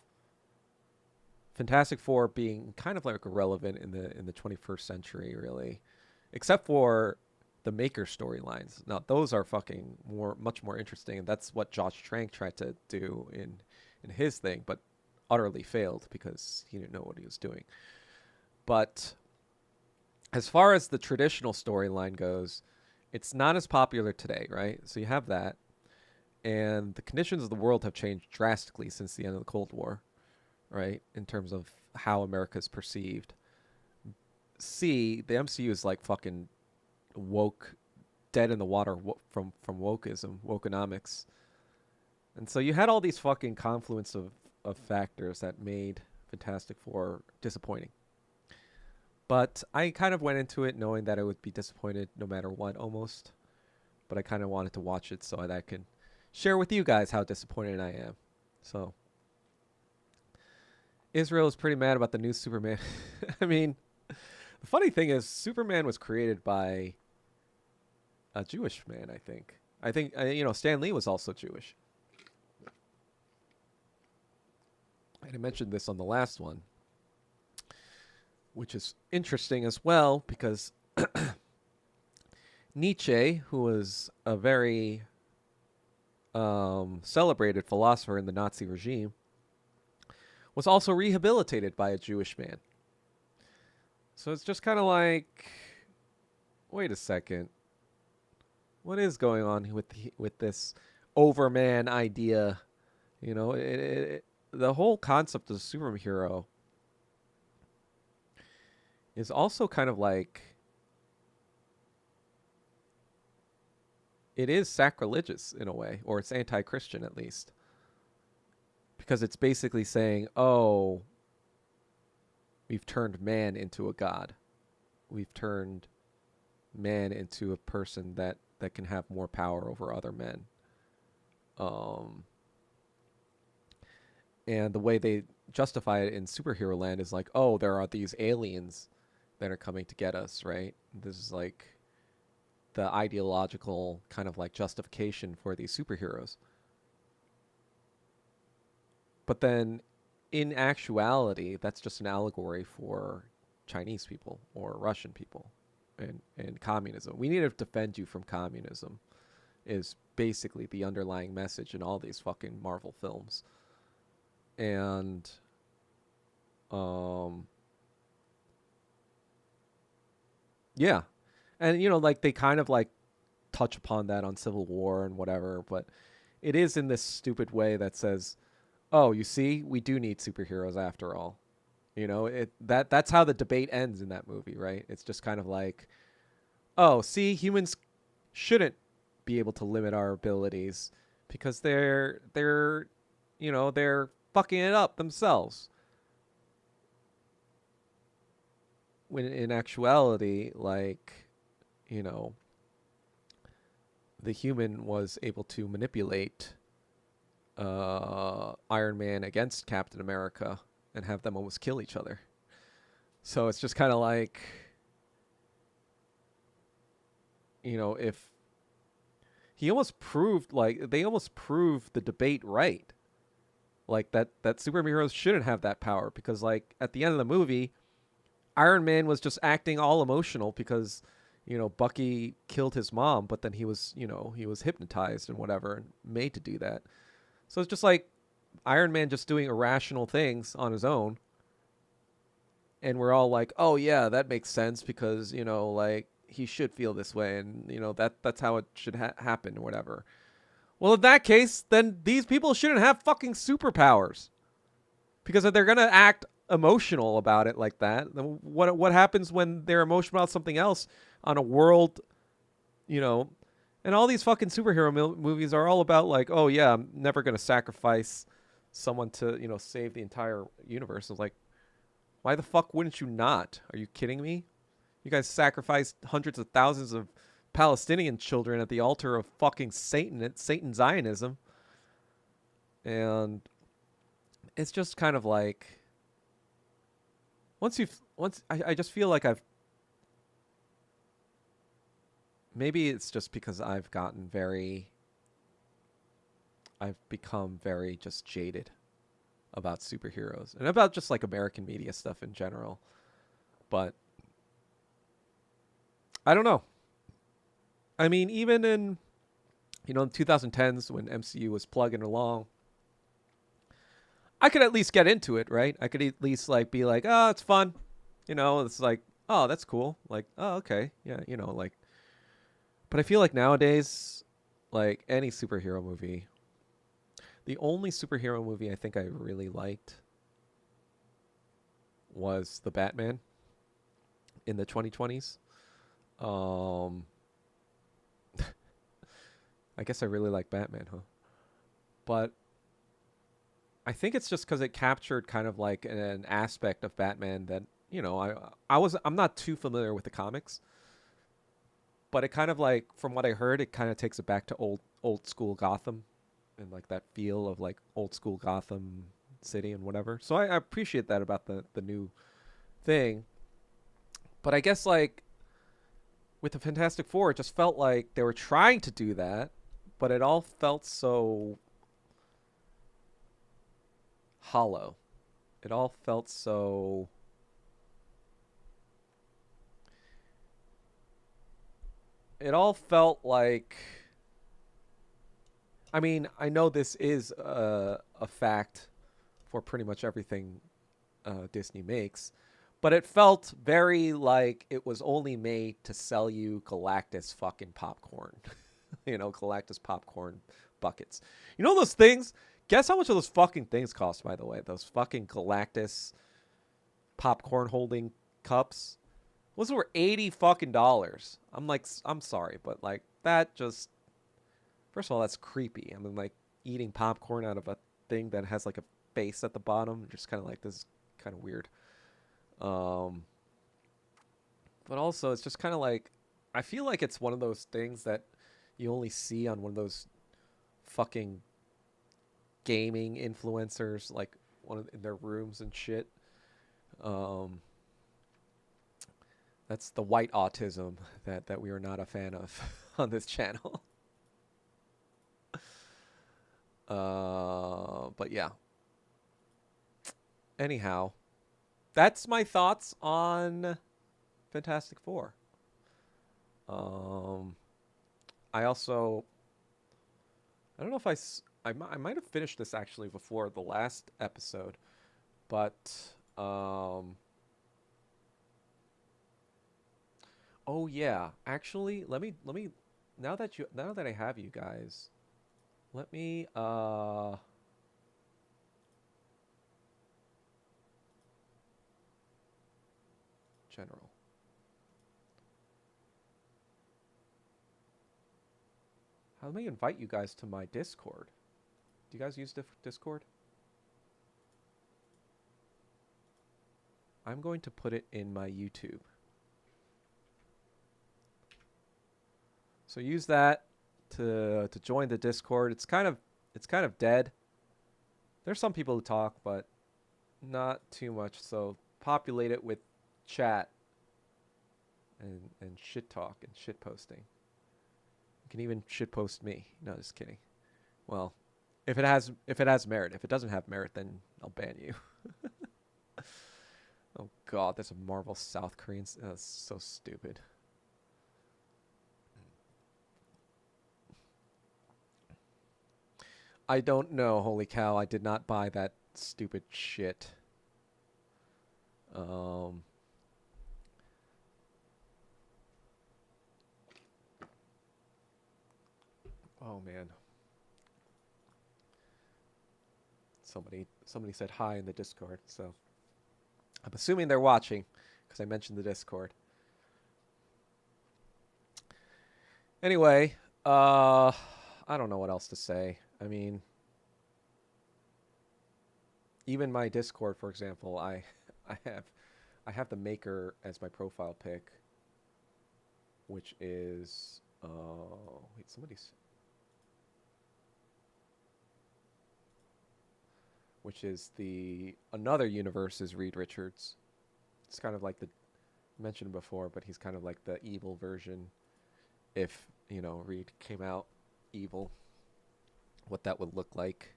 Fantastic Four being kind of like irrelevant in the 21st century, really, except for the Maker storylines. Now those are fucking much more interesting, and that's what Josh Trank tried to do in his thing, but utterly failed because he didn't know what he was doing. But as far as the traditional storyline goes, it's not as popular today, right? So you have that, and the conditions of the world have changed drastically since the end of the Cold War, right? In terms of how America is perceived. C, the MCU is like fucking woke, dead in the water from wokeism, wokenomics. And so you had all these fucking confluence of factors that made Fantastic Four disappointing. But I kind of went into it knowing that I would be disappointed no matter what almost. But I kind of wanted to watch it so that I could share with you guys how disappointed I am. So Israel is pretty mad about the new Superman. I mean, the funny thing is Superman was created by a Jewish man, I think. Stan Lee was also Jewish. And I mentioned this on the last one, which is interesting as well because Nietzsche, who was a very celebrated philosopher in the Nazi regime, was also rehabilitated by a Jewish man. So it's just kind of like, wait a second, what is going on with this overman idea? The whole concept of a superhero is also kind of like, it is sacrilegious in a way, or it's anti-Christian at least. Because it's basically saying, oh, we've turned man into a god. We've turned man into a person that can have more power over other men. And the way they justify it in superhero land is like, oh, there are these aliens that are coming to get us, right? This is like the ideological kind of like justification for these superheroes. But then in actuality, that's just an allegory for Chinese people or Russian people and communism. We need to defend you from communism is basically the underlying message in all these fucking Marvel films. And yeah. And like they kind of like touch upon that on Civil War and whatever, but it is in this stupid way that says, "Oh, you see, we do need superheroes after all." That's how the debate ends in that movie, right? It's just kind of like, "Oh, see, humans shouldn't be able to limit our abilities because they're fucking it up themselves." When in actuality, like, the human was able to manipulate Iron Man against Captain America and have them almost kill each other. So it's just kind of like, if he almost proved, like, they almost proved the debate right. Like, that superheroes shouldn't have that power because, like, at the end of the movie, Iron Man was just acting all emotional because, Bucky killed his mom, but then he was hypnotized and whatever and made to do that. So it's just like Iron Man just doing irrational things on his own. And we're all like, oh, yeah, that makes sense because, like, he should feel this way. And, that's how it should happen or whatever. Well, in that case, then these people shouldn't have fucking superpowers. Because if they're going to act emotional about it like that, then what happens when they're emotional about something else on a world, and all these fucking superhero movies are all about like, oh yeah, I'm never going to sacrifice someone to, save the entire universe. It's like, why the fuck wouldn't you not? Are you kidding me? You guys sacrificed hundreds of thousands of Palestinian children at the altar of fucking Satan, Satan Zionism. And it's just kind of like, I just feel like I've maybe it's just because I've become very just jaded about superheroes and about just like American media stuff in general. But I don't know. I mean, even in the 2010s when MCU was plugging along, I could at least get into it, right? I could at least like be like, oh, it's fun. It's like, oh, that's cool. Like, oh, okay, yeah, like. But I feel like nowadays, like any superhero movie, the only superhero movie I think I really liked was the Batman in the 2020s. Um, I guess I really like Batman, huh? But I think it's just because it captured kind of like an aspect of Batman that I'm not too familiar with the comics, but it kind of like from what I heard, it kind of takes it back to old school Gotham and like that feel of like old school Gotham City and whatever. So I appreciate that about the new thing. But I guess like with the Fantastic Four, it just felt like they were trying to do that, but it all felt so hollow. It all felt so. It all felt like. I mean, I know this is a fact for pretty much everything Disney makes, but it felt very like it was only made to sell you Galactus fucking popcorn. Galactus popcorn buckets. You know those things? Guess how much of those fucking things cost, by the way? Those fucking Galactus popcorn holding cups. Those were $80 fucking dollars. I'm like, I'm sorry, but like that just. First of all, that's creepy. I mean, like eating popcorn out of a thing that has like a face at the bottom. Just kind of like this is kind of weird. Um, but also, it's just kind of like I feel like it's one of those things that you only see on one of those fucking gaming influencers, like in their rooms and shit. Um, that's the white autism that we are not a fan of on this channel. But yeah. Anyhow, that's my thoughts on Fantastic Four. Um, I also, I don't know if I might have finished this actually before the last episode, but oh yeah, actually, let me now that I have you guys, let me general. Let me invite you guys to my Discord. Do you guys use Discord? I'm going to put it in my YouTube. So use that to join the Discord. It's kind of dead. There's some people who talk, but not too much. So populate it with chat and shit talk and shit posting. You can even shit post me. No, just kidding. Well, if it has merit. If it doesn't have merit, then I'll ban you. Oh god, there's a Marvel South Korean. That's so stupid. I don't know. Holy cow! I did not buy that stupid shit. Um. Oh man. Somebody said hi in the Discord, so I'm assuming they're watching because I mentioned the Discord. Anyway, I don't know what else to say. I mean, even my Discord, for example, I have I have the maker as my profile pic, which is wait, somebody's which is the another universe is Reed Richards. It's kind of like the mentioned before, but he's kind of like the evil version if, Reed came out evil, what that would look like.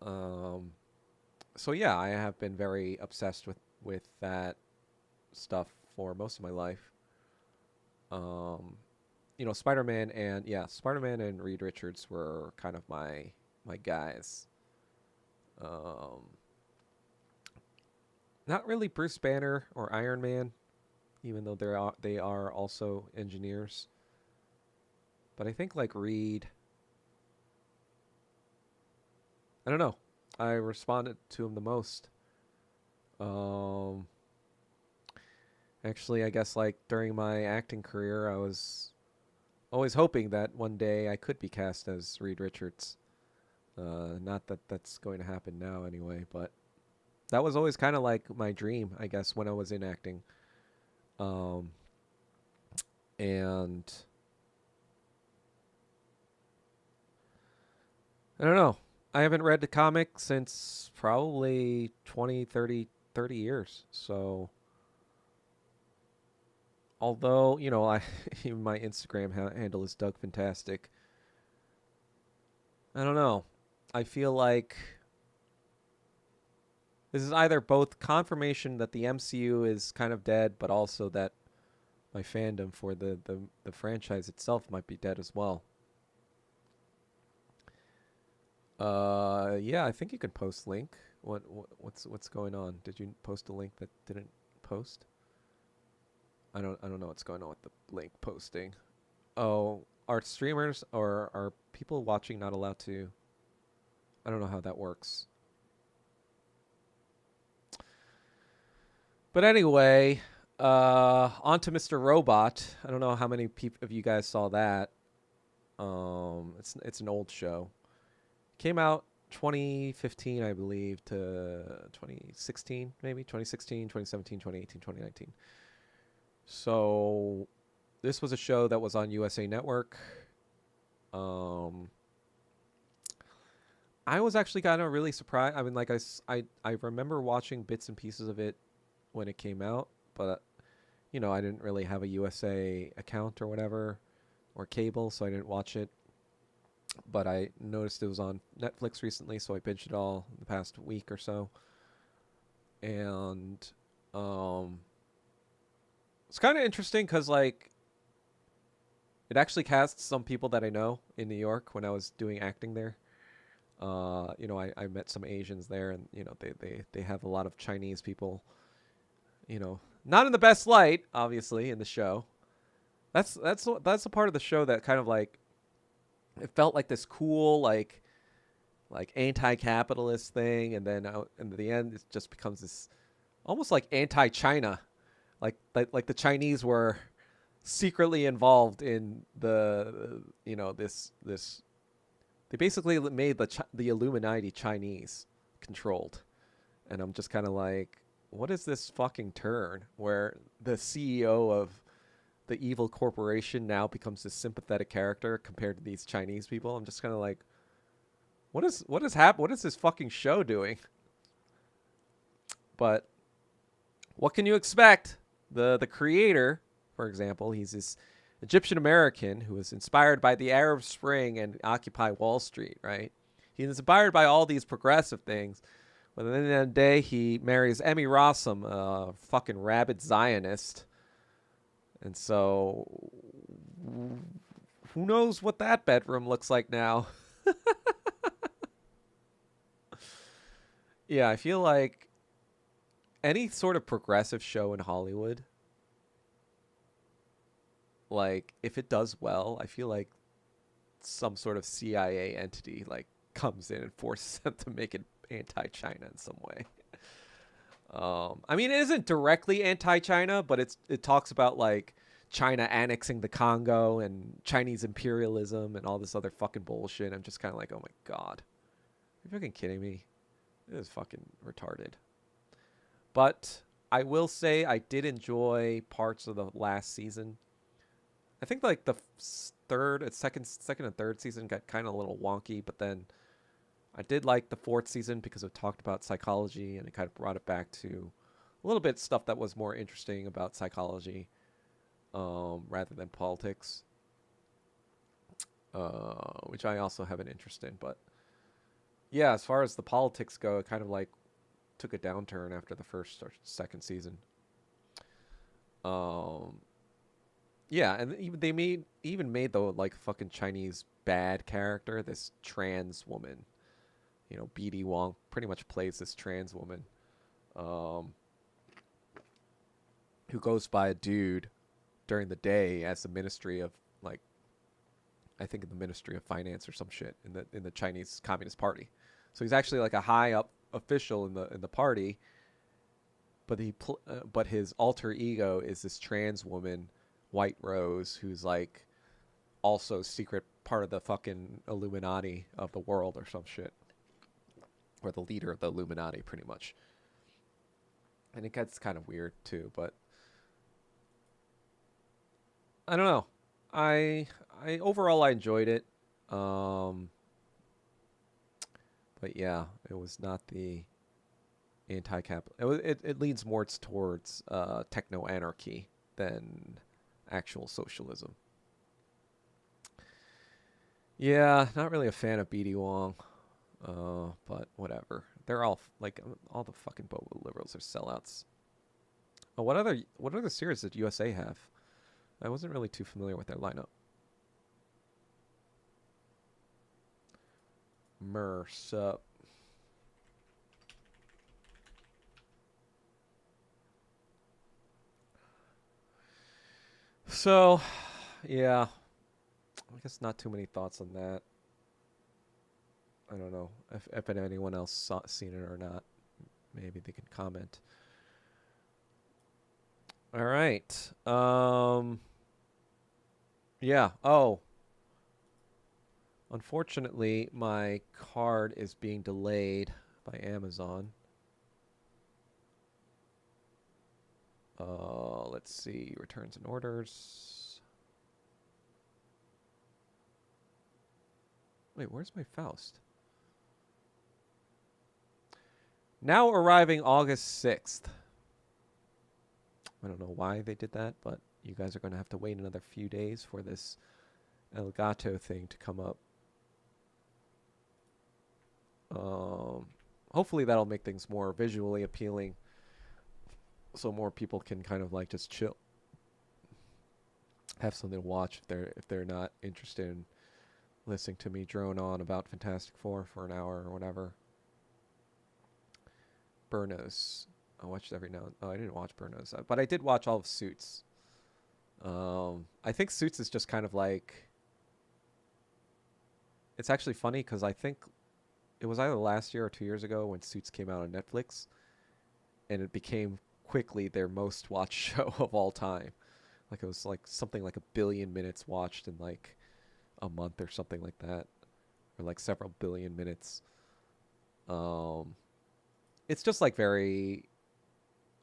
Um, so yeah, I have been very obsessed with that stuff for most of my life. Um, Spider-Man and Reed Richards were kind of my guys. Um, Not really Bruce Banner or Iron Man, even though they are also engineers. But I think like Reed, I don't know. I responded to him the most. Um, Actually, I guess like during my acting career, I was always hoping that one day I could be cast as Reed Richards. Not that that's going to happen now anyway, but that was always kind of like my dream, I guess, when I was in acting. Um, and I don't know. I haven't read the comic since probably 20, 30 years. So, although, I even my Instagram handle is Doug Fantastic. I don't know. I feel like this is either both confirmation that the MCU is kind of dead, but also that my fandom for the franchise itself might be dead as well. Yeah, I think you can post link. What's going on? Did you post a link that didn't post? I don't know what's going on with the link posting. Oh, are streamers or are people watching not allowed to? I don't know how that works. But anyway, on to Mr. Robot. I don't know how many of you guys saw that. It's an old show. Came out 2015, I believe, to 2016, maybe 2016, 2017, 2018, 2019. So this was a show that was on USA Network. Um, I was actually kind of really surprised. I mean, like I remember watching bits and pieces of it when it came out, but I didn't really have a USA account or whatever or cable, so I didn't watch it. But I noticed it was on Netflix recently, so I binged it all in the past week or so. And um, it's kind of interesting because like it actually casts some people that I know in New York when I was doing acting there. I met some Asians there, and they have a lot of Chinese people. Not in the best light, obviously, in the show. That's a part of the show that kind of like it felt like this cool like anti-capitalist thing, and then out in the end it just becomes this almost like anti-China, like the Chinese were secretly involved in this they basically made the Illuminati Chinese controlled, and I'm just kind of like, what is this fucking turn where the CEO of the evil corporation now becomes this sympathetic character compared to these Chinese people? I'm just kind of like, what is this fucking show doing? But what can you expect? The creator, for example, he's this Egyptian American who was inspired by the Arab Spring and Occupy Wall Street, right? He's inspired by all these progressive things. But at the end of the day, he marries Emmy Rossum, a fucking rabid Zionist. And so, who knows what that bedroom looks like now? Yeah, I feel like any sort of progressive show in Hollywood, like if it does well, I feel like some sort of CIA entity like comes in and forces them to make it anti-China in some way. I mean, it isn't directly anti-China, but it talks about like China annexing the Congo and Chinese imperialism and all this other fucking bullshit. I'm just kind of like, oh my god, are you fucking kidding me? This is fucking retarded. But I will say I did enjoy parts of the last season. I think like the second and third season got kind of a little wonky, but then I did like the fourth season because it talked about psychology and it kind of brought it back to a little bit stuff that was more interesting about psychology. rather than politics, which I also have an interest in. But yeah, as far as the politics go, it kind of like took a downturn after the first or second season. Um, yeah, and even they made the like fucking Chinese bad character, this trans woman. You know, BD Wong pretty much plays this trans woman, um, who goes by a dude during the day as the Ministry of like I think in the Ministry of Finance or some shit in the Chinese Communist Party. So he's actually like a high up official in the party, but but his alter ego is this trans woman, White Rose, who's like also secret part of the fucking Illuminati of the world or some shit, or the leader of the Illuminati, pretty much. And it gets kind of weird too, but I don't know. I overall I enjoyed it. Um, but yeah, it was not the anti-cap. It leans more towards techno anarchy than actual socialism. Yeah, not really a fan of BD Wong. But whatever. They're all like all the fucking bobo liberals are sellouts. Oh, what other series did USA have? I wasn't really too familiar with their lineup. Mersup. So, yeah, I guess not too many thoughts on that. I don't know if anyone else seen it or not. Maybe they can comment. All right. Yeah. Oh, unfortunately, my card is being delayed by Amazon. Let's see. Returns and orders. Wait, where's my Faust? Now arriving August 6th. I don't know why they did that, but you guys are going to have to wait another few days for this Elgato thing to come up. Hopefully that'll make things more visually appealing, so more people can kind of like just chill, have something to watch if they're not interested in listening to me drone on about Fantastic Four for an hour or whatever. Burnos. I watched every now. Oh, I didn't watch Burnos, but I did watch all of Suits. I think Suits is just kind of like. It's actually funny because I think it was either last year or 2 years ago when Suits came out on Netflix, and it became quickly their most watched show of all time. Like it was like something like 1 billion minutes watched in like a month or something like that, or like several billion minutes. It's just like very,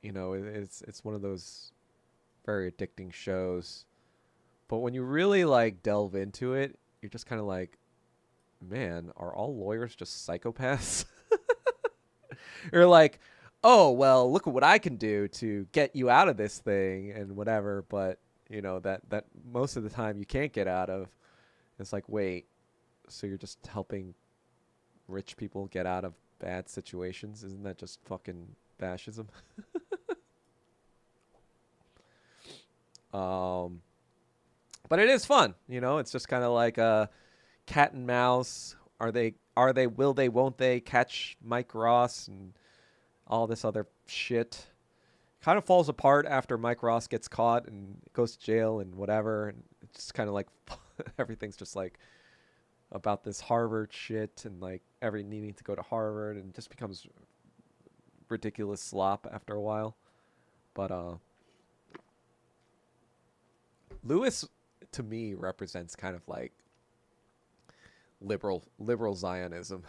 it's one of those very addicting shows. But when you really like delve into it, you're just kind of like, man, are all lawyers just psychopaths? You're like, oh, well, look at what I can do to get you out of this thing and whatever. But, that most of the time you can't get out of. It's like, wait, so you're just helping rich people get out of bad situations? Isn't that just fucking fascism? But it is fun, it's just kind of like a cat and mouse. Will they, won't they catch Mike Ross and all this other shit. Kind of falls apart after Mike Ross gets caught and goes to jail and whatever. And it's just kind of like everything's just like about this Harvard shit and like every needing to go to Harvard, and it just becomes ridiculous slop after a while. But Lewis to me represents kind of like liberal Zionism.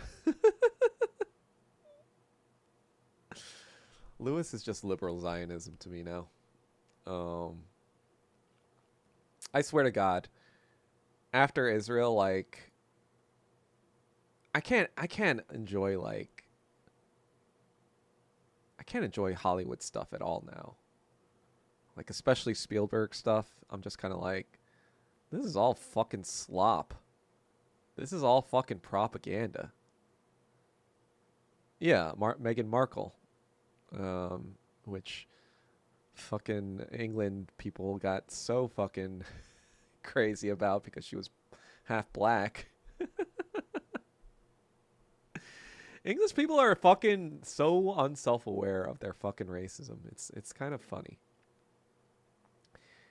Lewis is just liberal Zionism to me now. I swear to God, after Israel, like, I can't enjoy I can't enjoy Hollywood stuff at all now. Like, especially Spielberg stuff. I'm just kind of like, this is all fucking slop. This is all fucking propaganda. Yeah, Meghan Markle, which fucking England people got so fucking crazy about because she was half black. English people are fucking so unself-aware of their fucking racism. It's kind of funny.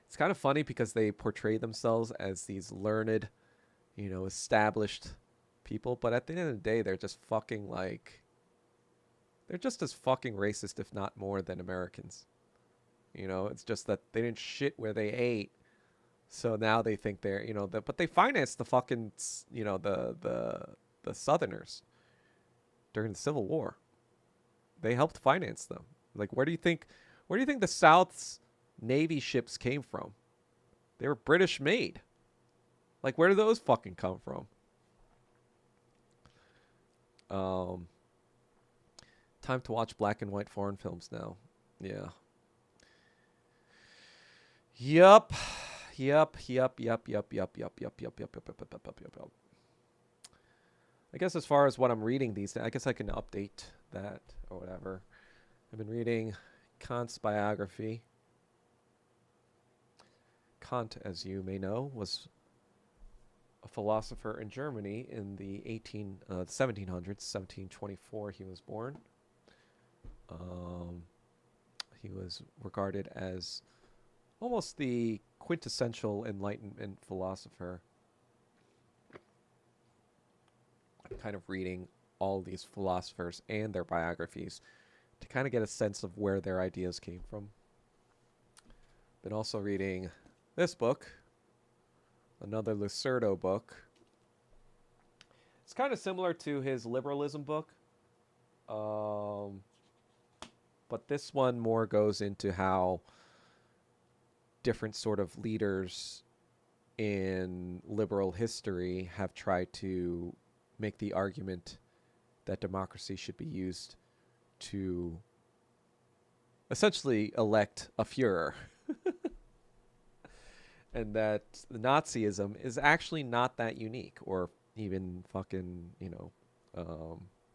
It's kind of funny because they portray themselves as these learned, established people, but at the end of the day, they're just fucking like, they're just as fucking racist, if not more, than Americans. It's just that they didn't shit where they ate, so now they think they're, but they financed the fucking, the Southerners during the Civil War. They helped finance them. Like, where do you think the South's Navy ships came from? They were British made. Like, where do those fucking come from? Time to watch black and white foreign films now. Yeah. Yup. I guess as far as what I'm reading these days, I guess I can update that or whatever. I've been reading Kant's biography. Kant, as you may know, was a philosopher in Germany in the 1700s. 1724 he was born. He was regarded as almost the quintessential Enlightenment philosopher. I'm kind of reading all these philosophers and their biographies to kind of get a sense of where their ideas came from. Been also reading this book, another Lucerdo book. It's kind of similar to his liberalism book, but this one more goes into how different sort of leaders in liberal history have tried to make the argument that democracy should be used to essentially elect a Führer. And that Nazism is actually not that unique, or even fucking,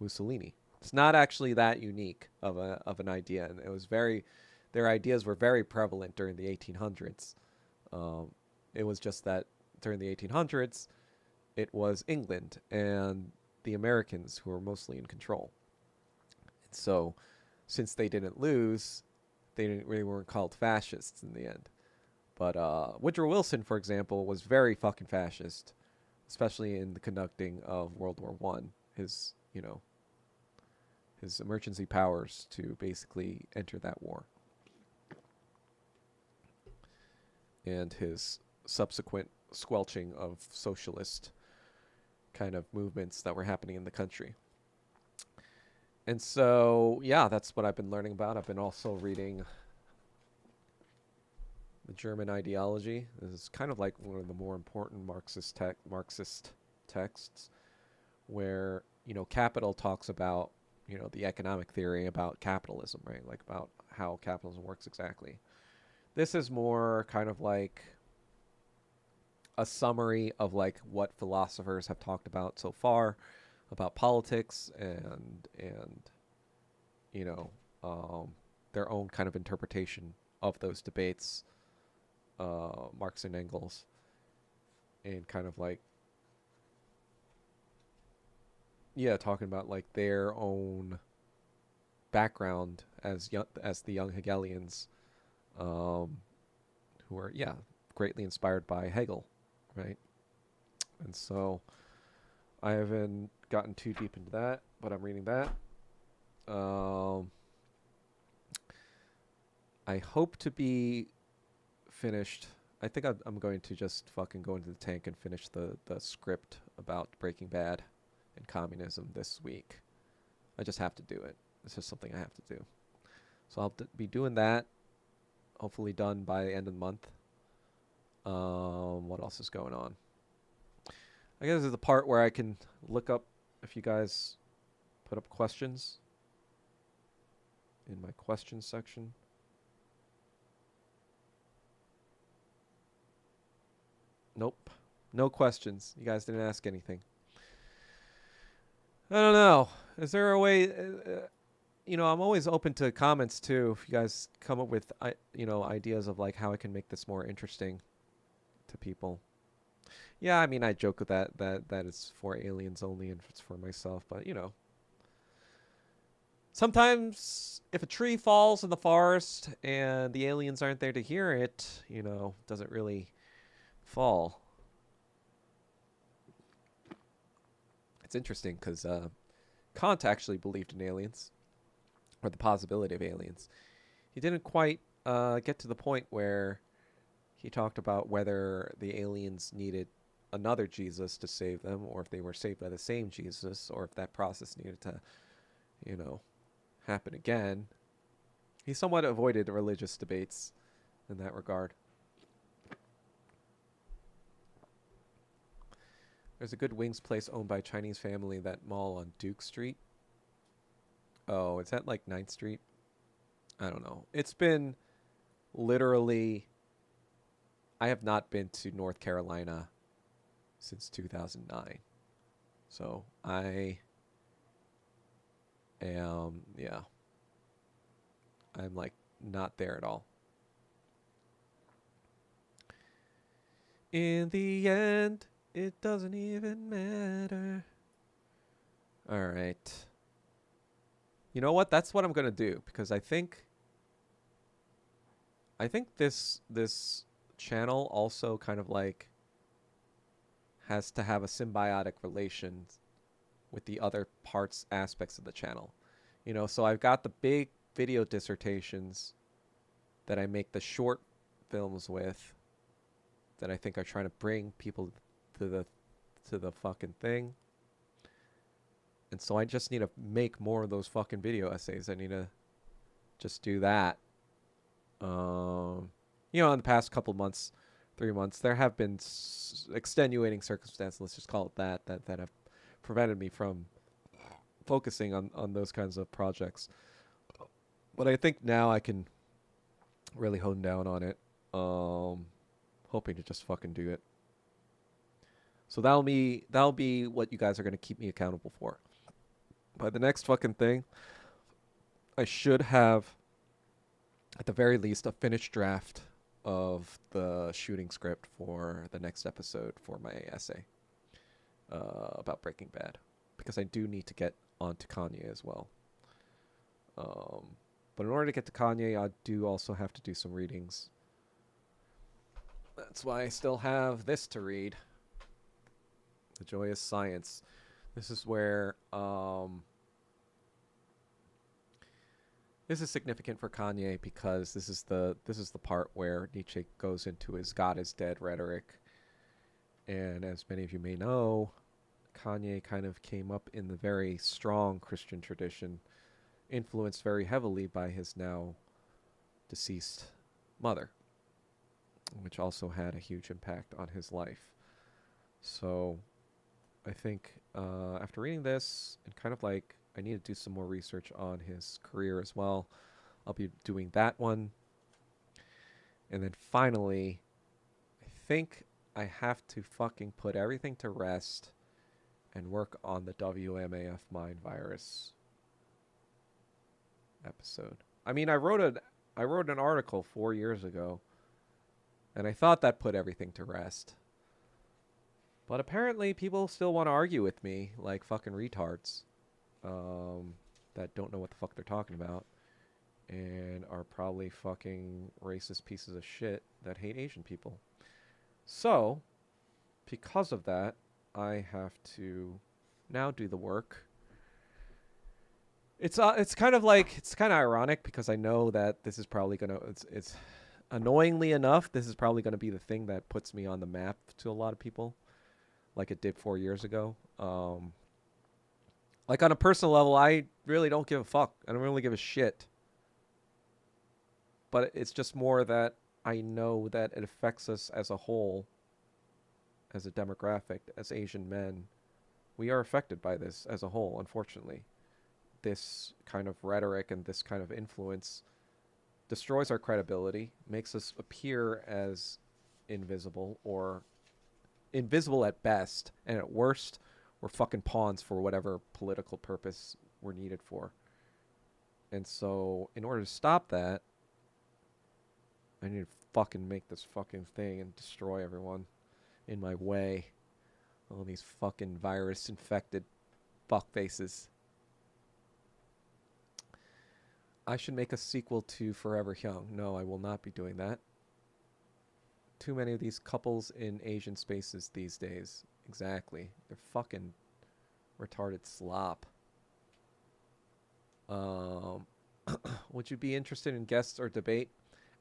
Mussolini. It's not actually that unique of an idea, and their ideas were very prevalent during the 1800s. It was just that during the 1800s, it was England and the Americans who were mostly in control. And so, since they didn't lose, they weren't called fascists in the end. But Woodrow Wilson, for example, was very fucking fascist, especially in the conducting of World War I. His emergency powers to basically enter that war. And his subsequent squelching of socialist kind of movements that were happening in the country. And so, yeah, that's what I've been learning about. I've been also reading the German ideology. This is kind of like one of the more important Marxist texts, where Capital talks about the economic theory about capitalism, right? Like about how capitalism works exactly. This is more kind of like a summary of like what philosophers have talked about so far about politics and their own kind of interpretation of those debates. Marx and Engels, and kind of like, talking about like their own background as the young Hegelians, who are greatly inspired by Hegel, right? And so I haven't gotten too deep into that, but I'm reading that. I hope to be finished. I think I'm going to just fucking go into the tank and finish the script about Breaking Bad and communism this week. I just have to do it. It's just something I have to do. So I'll be doing that. Hopefully done by the end of the month. What else is going on? I guess this is the part where I can look up if you guys put up questions in my questions section. Nope. No questions. You guys didn't ask anything. I don't know. Is there a way? I'm always open to comments too. If you guys come up with, ideas of like how I can make this more interesting to people. Yeah, I mean, I joke with that it's for aliens only and it's for myself, but sometimes if a tree falls in the forest and the aliens aren't there to hear it, doesn't really fall. It's interesting because Kant actually believed in aliens or the possibility of aliens. He didn't quite get to the point where he talked about whether the aliens needed another Jesus to save them, or if they were saved by the same Jesus, or if that process needed to, happen again. He somewhat avoided religious debates in that regard. There's a good wings place owned by a Chinese family, that mall on Duke Street. Oh, is that like 9th Street? I don't know. It's been literally... I have not been to North Carolina since 2009. So I am, yeah. I'm like not there at all. In the end, it doesn't even matter. All right. You know what? That's what I'm going to do because I think this channel also kind of like has to have a symbiotic relation with the other aspects of the channel. So I've got the big video dissertations that I make the short films with that I think are trying to bring people to the fucking thing. And so I just need to make more of those fucking video essays. I need to just do that. In the past couple months, 3 months, there have been extenuating circumstances, let's just call it that have prevented me from focusing on those kinds of projects. But I think now I can really hone down on it. Hoping to just fucking do it. So that'll be what you guys are going to keep me accountable for. By the next fucking thing, I should have, at the very least, a finished draft of the shooting script for the next episode for my essay about Breaking Bad. Because I do need to get onto Kanye as well. But in order to get to Kanye, I do also have to do some readings. That's why I still have this to read. The Joyous Science. This is where this is significant for Kanye because this is the part where Nietzsche goes into his God is dead rhetoric. And as many of you may know, Kanye kind of came up in the very strong Christian tradition, influenced very heavily by his now deceased mother, which also had a huge impact on his life. So I think after reading this, and kind of like I need to do some more research on his career as well, I'll be doing that one. And then finally, I think I have to fucking put everything to rest and work on the WMAF mind virus episode. I mean, I wrote an article 4 years ago, and I thought that put everything to rest. But apparently people still want to argue with me like fucking retards that don't know what the fuck they're talking about and are probably fucking racist pieces of shit that hate Asian people. So, because of that, I have to now do the work. It's kind of ironic because I know that this is probably going to it's annoyingly enough, this is probably going to be the thing that puts me on the map to a lot of people, like it did 4 years ago. Like on a personal level, I really don't give a fuck. I don't really give a shit. But it's just more that I know that it affects us as a whole, as a demographic, as Asian men. We are affected by this as a whole, unfortunately. This kind of rhetoric and this kind of influence destroys our credibility, makes us appear as invisible or invisible at best, and at worst, we're fucking pawns for whatever political purpose we're needed for. And so, in order to stop that, I need to fucking make this fucking thing and destroy everyone in my way. All these fucking virus-infected fuckfaces. I should make a sequel to Forever Young. No, I will not be doing that. Too many of these couples in Asian spaces these days. Exactly. They're fucking retarded slop. Would you be interested in guests or debate?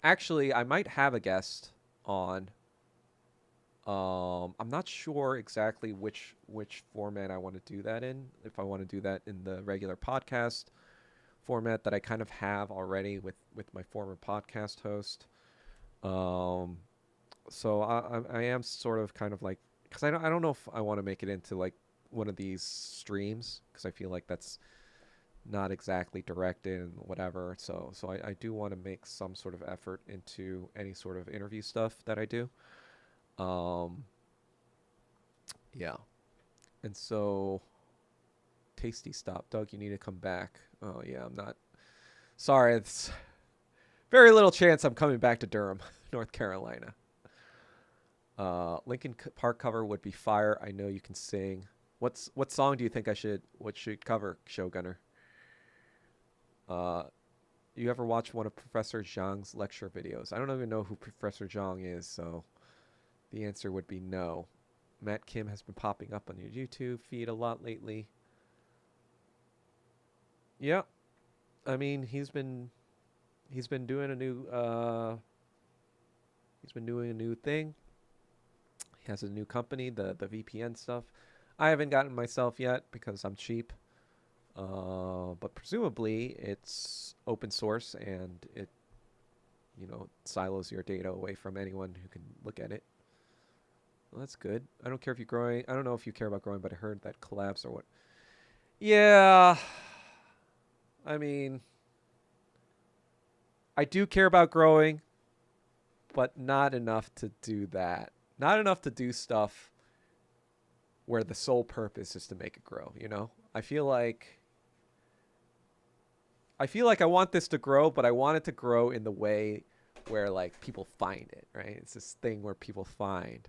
Actually, I might have a guest on. I'm not sure exactly which format I want to do that in. If I want to do that in the regular podcast format that I kind of have already with my former podcast host. So I am sort of kind of like, because I don't know if I want to make it into like one of these streams, because I feel like that's not exactly directed and whatever. So I do want to make some sort of effort into any sort of interview stuff that I do. Yeah. And so, Tasty Stop. Doug, you need to come back. Oh, yeah, I'm not. Sorry, it's very little chance I'm coming back to Durham, North Carolina. Lincoln Park cover would be fire. I know you can sing. What song do you think should cover, Showgunner? You ever watch one of Professor Zhang's lecture videos? I don't even know who Professor Zhang is, so the answer would be no. Matt Kim has been popping up on your YouTube feed a lot lately. Yeah. I mean, he's been doing a new thing. He has a new company, the VPN stuff. I haven't gotten myself yet because I'm cheap. But presumably it's open source and it, silos your data away from anyone who can look at it. Well, that's good. I don't care if you're growing. I don't know if you care about growing, but I heard that collabs or what. Yeah. I mean, I do care about growing, but not enough to do that. Not enough to do stuff where the sole purpose is to make it grow, I feel like I want this to grow, but I want it to grow in the way where like people find it, right? It's this thing where people find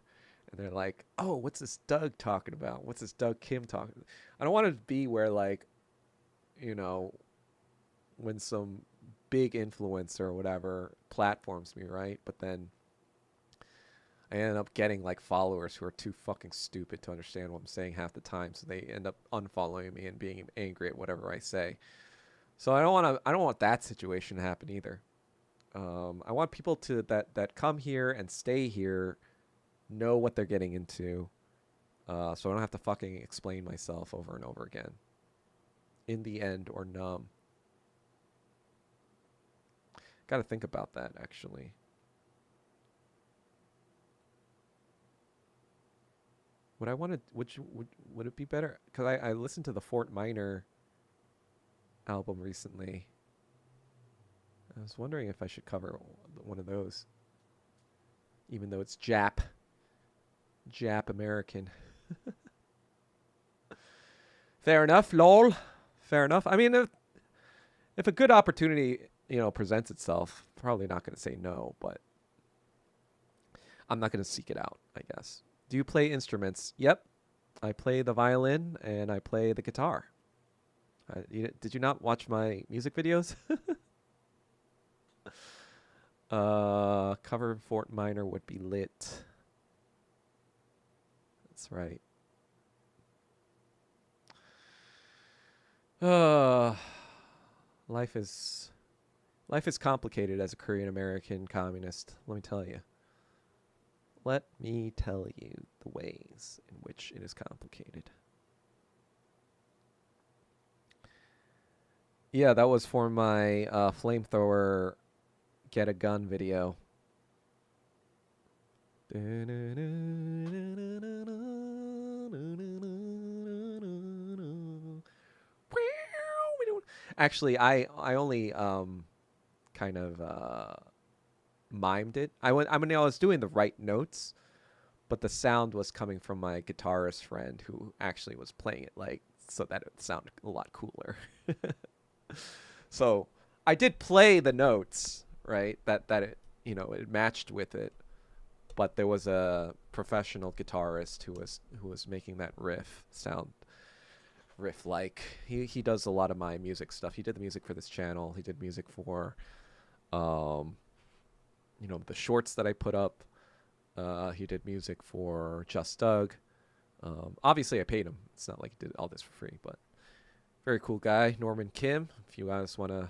and they're like, "Oh, what's this Doug talking about? What's this Doug Kim talking?" I don't want it to be where like, when some big influencer or whatever platforms me, right? But then I end up getting like followers who are too fucking stupid to understand what I'm saying half the time, so they end up unfollowing me and being angry at whatever I say. So I don't want that situation to happen either. I want people to that come here and stay here know what they're getting into, so I don't have to fucking explain myself over and over again. In the end, or numb. Got to think about that actually. Would I want to? Would it be better? Because I listened to the Fort Minor album recently. I was wondering if I should cover one of those, even though it's Jap American. Fair enough, lol. Fair enough. I mean, if a good opportunity presents itself, probably not going to say no, but I'm not going to seek it out, I guess. Do you play instruments? Yep. I play the violin and I play the guitar. Did you not watch my music videos? Cover Fort Minor would be lit. That's right. Life is complicated as a Korean American communist, let me tell you. Let me tell you the ways in which it is complicated. Yeah, that was for my flamethrower get a gun video. Actually, I only kind of mimed it. I was doing the right notes, but the sound was coming from my guitarist friend who actually was playing it like so that it sounded a lot cooler. So I did play the notes, right? That it, it matched with it, but there was a professional guitarist who was making that riff like. He does a lot of my music stuff. He did the music for this channel. He did music for um the shorts that I put up. He did music for Just Doug. Obviously I paid him. It's not like he did all this for free, but very cool guy, Norman Kim. If you guys want to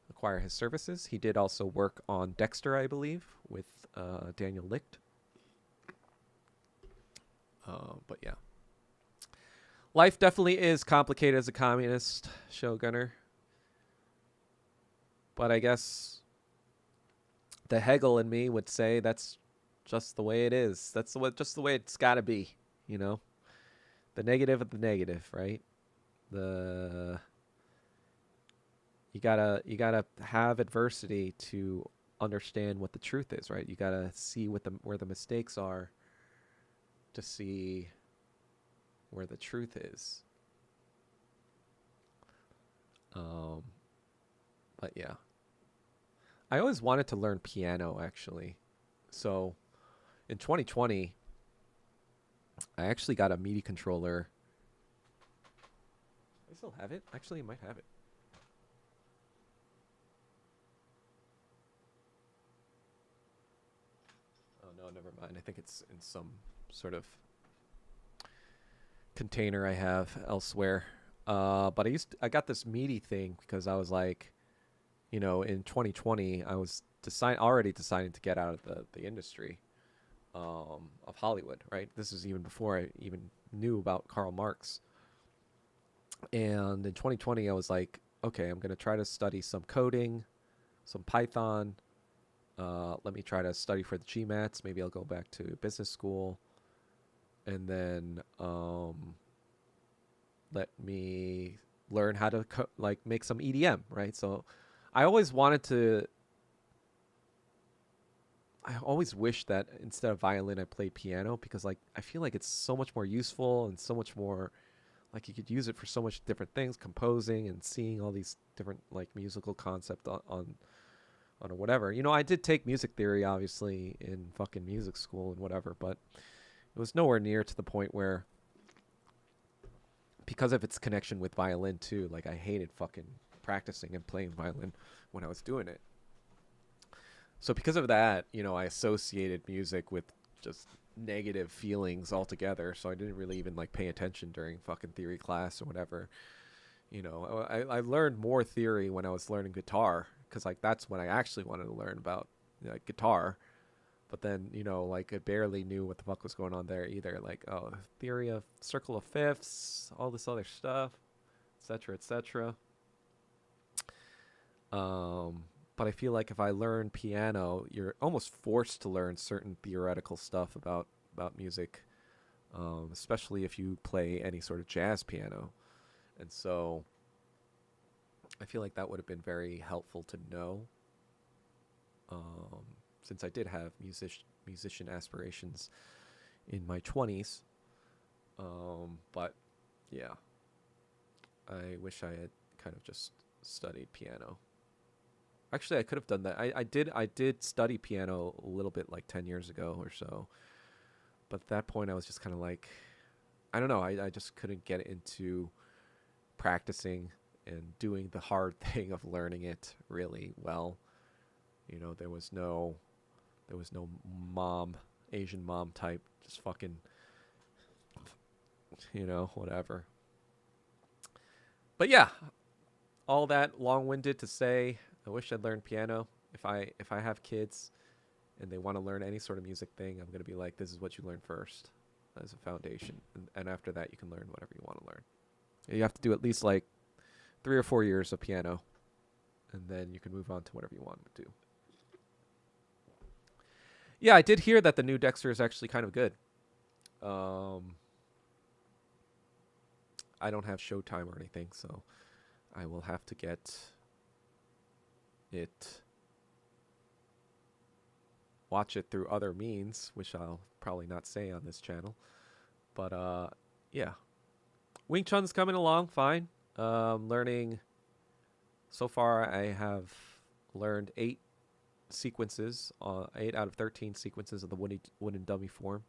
acquire his services, he did also work on Dexter, I believe, with Daniel Licht. But yeah, life definitely is complicated as a communist, Shogunner. But I guess the Hegel in me would say that's just the way it is. That's just the way it's got to be, you know? The negative of the negative, right? The you gotta have adversity to understand what the truth is, right? You gotta see where the mistakes are to see where the truth is. But yeah, I always wanted to learn piano actually. So in 2020, I actually got a MIDI controller. I still have it. Actually, I might have it. Oh no, never mind. I think it's in some sort of container I have elsewhere. But I got this MIDI thing because I was like, in 2020, I was already deciding to get out of the industry of Hollywood, right? This is even before I even knew about Karl Marx. And in 2020, I was like, okay, I'm going to try to study some coding, some Python. Let me try to study for the GMATs. Maybe I'll go back to business school. And then let me learn how to make some EDM, right? So I always wished that instead of violin, I played piano because I feel like it's so much more useful and so much more like you could use it for so much different things, composing and seeing all these different musical concept on or whatever. I did take music theory obviously in fucking music school and whatever, but it was nowhere near to the point where, because of its connection with violin too, I hated fucking practicing and playing violin when I was doing it. So because of that, I associated music with just negative feelings altogether. So I didn't really even pay attention during fucking theory class or whatever. I learned more theory when I was learning guitar because that's when I actually wanted to learn about guitar. But then, I barely knew what the fuck was going on there either. Theory of circle of fifths, all this other stuff, etc., etc. But I feel like if I learn piano, you're almost forced to learn certain theoretical stuff about music, especially if you play any sort of jazz piano. And so I feel like that would have been very helpful to know, since I did have musician aspirations in my 20s. But yeah, I wish I had kind of just studied piano. Actually, I could have done that. I did study piano a little bit 10 years ago or so. But at that point, I was just kind of I don't know. I just couldn't get into practicing and doing the hard thing of learning it really well. There was no Asian mom type, just fucking, whatever. But yeah, all that long-winded to say, I wish I'd learned piano. If I have kids and they want to learn any sort of music thing, I'm going to be like, this is what you learn first as a foundation. And after that, you can learn whatever you want to learn. You have to do at least 3 or 4 years of piano. And then you can move on to whatever you want to do. Yeah, I did hear that the new Dexter is actually kind of good. I don't have Showtime or anything, so I will have to get it watch it through other means, which I'll probably not say on this channel. But yeah, Wing Chun's coming along fine. Learning. So far, I have learned 8 sequences, 8 out of 13 sequences of the wooden dummy form.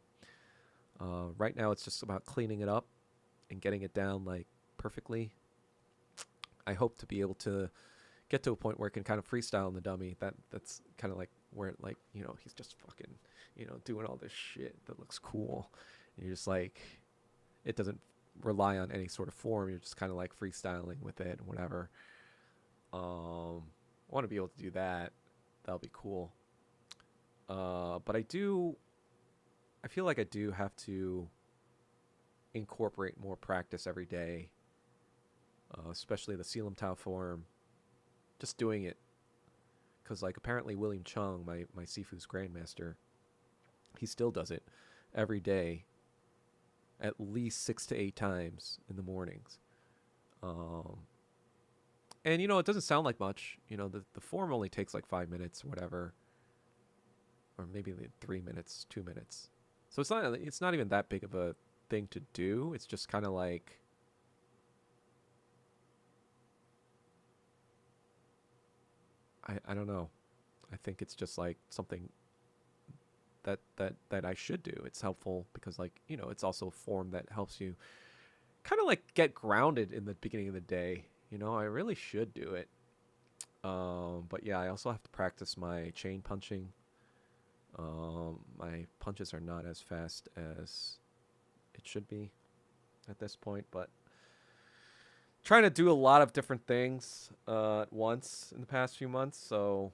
Right now, it's just about cleaning it up and getting it down like perfectly. I hope to be able to get to a point where it can kind of freestyle in the dummy. That's kind of like where it, like, you know, he's just fucking, you know, doing all this shit that looks cool. And you're just like, it doesn't rely on any sort of form. You're just kind of like freestyling with it and whatever. I want to be able to do that. That'll be cool. But I feel like I do have to incorporate more practice every day, especially the Selim Tau form. Just doing it. Because, like, apparently William Chung, my Sifu's Grandmaster, he still does it every day at least 6 to 8 times in the mornings. And, you know, it doesn't sound like much. You know, the form only takes like 5 minutes, whatever. Or maybe 3 minutes, 2 minutes. So it's not even that big of a thing to do. It's just kind of like, I don't know. I think it's just like something that I should do. It's helpful because, like, you know, it's also a form that helps you kind of like get grounded in the beginning of the day. You know, I really should do it. But yeah, I also have to practice my chain punching. My punches are not as fast as it should be at this point, but trying to do a lot of different things at once in the past few months. So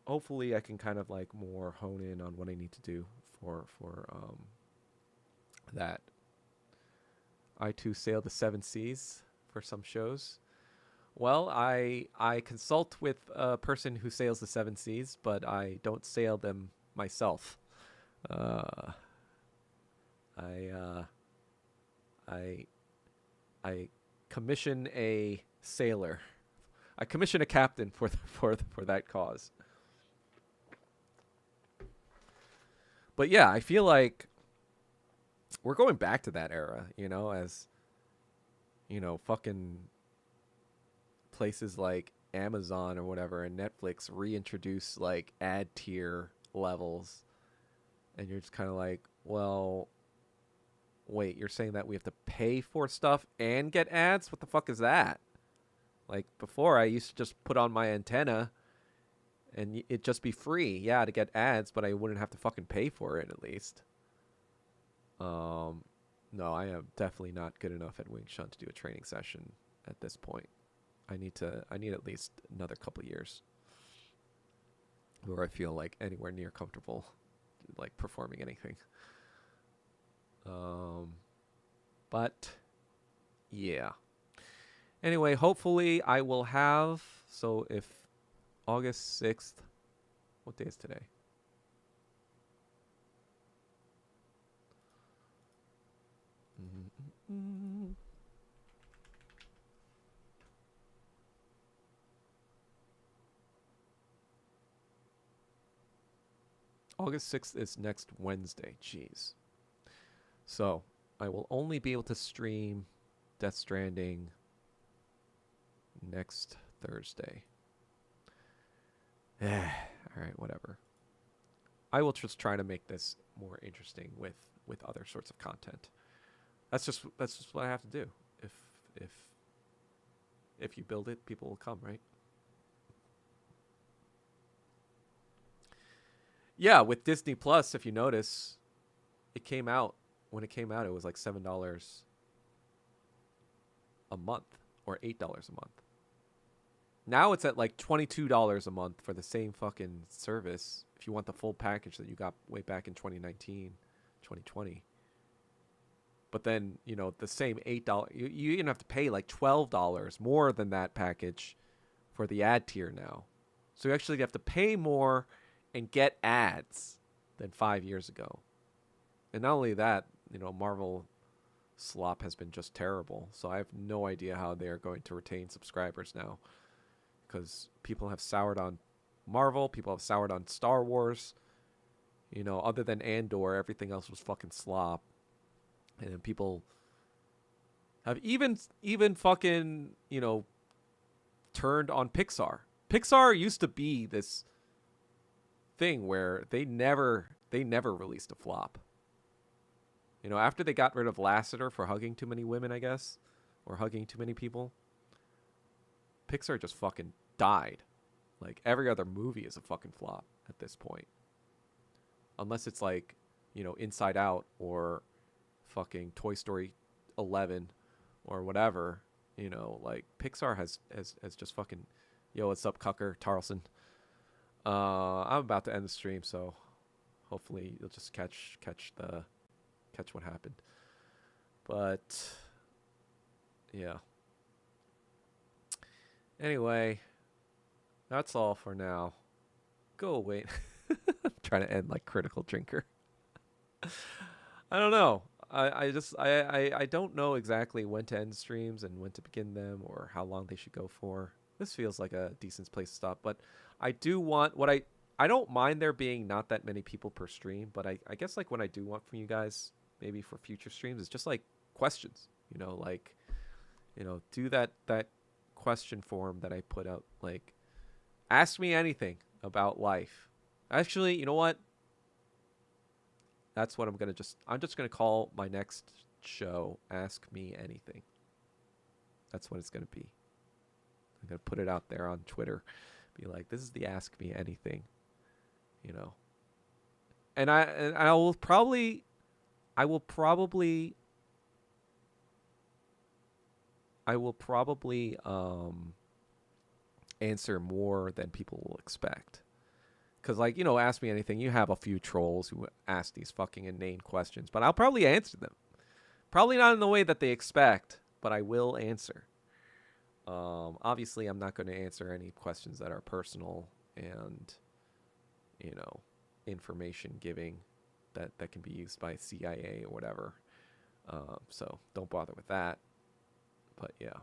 hopefully I can kind of like more hone in on what I need to do for that. I too sail the 7 seas for some shows. Well, I consult with a person who sails the 7 seas, but I don't sail them myself. I commission a sailor. I commission a captain for that cause. But yeah, I feel like we're going back to that era, you know, as, you know, fucking places like Amazon or whatever and Netflix reintroduce like ad tier levels. And you're just kind of like, well, wait, you're saying that we have to pay for stuff and get ads? What the fuck is that? Like, before, I used to just put on my antenna and it'd just be free, yeah, to get ads, but I wouldn't have to fucking pay for it, at least. No, I am definitely not good enough at Wing Chun to do a training session at this point. I need at least another couple years where I feel like anywhere near comfortable, like, performing anything. But yeah. Anyway, hopefully I will have, so if August 6th, what day is today? August 6th is next Wednesday. Jeez. So, I will only be able to stream Death Stranding next Thursday. Alright, whatever. I will just try to make this more interesting with other sorts of content. That's just what I have to do. If you build it, people will come, right? Yeah, with Disney Plus, if you notice, it came out. When it came out, it was like $7 a month or $8 a month. Now it's at like $22 a month for the same fucking service if you want the full package that you got way back in 2019, 2020. But then, you know, the same $8, you even have to pay like $12 more than that package for the ad tier now. So you actually have to pay more and get ads than 5 years ago. And not only that, you know, Marvel slop has been just terrible. So I have no idea how they're going to retain subscribers now. Because people have soured on Marvel. People have soured on Star Wars. You know, other than Andor, everything else was fucking slop. And then people have even fucking, you know, turned on Pixar. Pixar used to be this thing where they never released a flop. You know, after they got rid of Lasseter for hugging too many women, I guess, or hugging too many people, Pixar just fucking died. Like, every other movie is a fucking flop at this point. Unless it's like, you know, Inside Out or fucking Toy Story 11 or whatever. You know, like, Pixar has just fucking, yo, what's up, Cucker, Tarleson? I'm about to end the stream, so hopefully you'll just catch what happened. But yeah. Anyway, that's all for now. Go away. I'm trying to end like Critical Drinker. I don't know. I don't know exactly when to end streams and when to begin them or how long they should go for. This feels like a decent place to stop, but I do want I don't mind there being not that many people per stream, but I guess like what I do want from you guys maybe for future streams is just like questions, you know, like, you know, do that question form that I put out, like, ask me anything about life. Actually, you know what? That's what I'm just going to call my next show, Ask Me Anything. That's what it's going to be. I'm going to put it out there on Twitter. Be like, this is the Ask Me Anything, you know. And I will probably answer more than people will expect. Because, like, you know, Ask Me Anything, you have a few trolls who ask these fucking inane questions, but I'll probably answer them. Probably not in the way that they expect, but I will answer. Obviously, I'm not going to answer any questions that are personal and, you know, information giving that can be used by CIA or whatever. So don't bother with that. But yeah.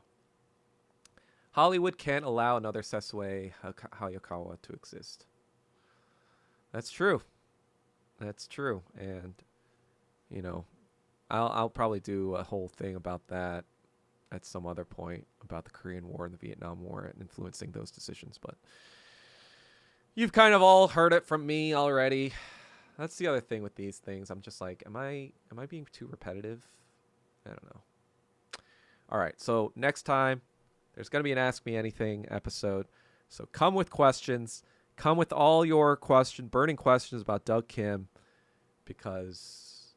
Hollywood can't allow another Sesue Hayakawa to exist. That's true. That's true. And, you know, I'll probably do a whole thing about that at some other point, about the Korean War and the Vietnam War and influencing those decisions. But you've kind of all heard it from me already. That's the other thing with these things. I'm just like, am I being too repetitive? I don't know. All right. So next time, there's going to be an Ask Me Anything episode. So come with questions. Come with all your burning questions about Doug Kim, because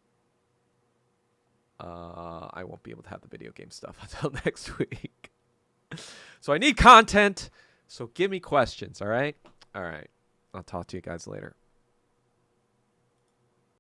I won't be able to have the video game stuff until next week. So I need content. So give me questions, all right? All right. I'll talk to you guys later.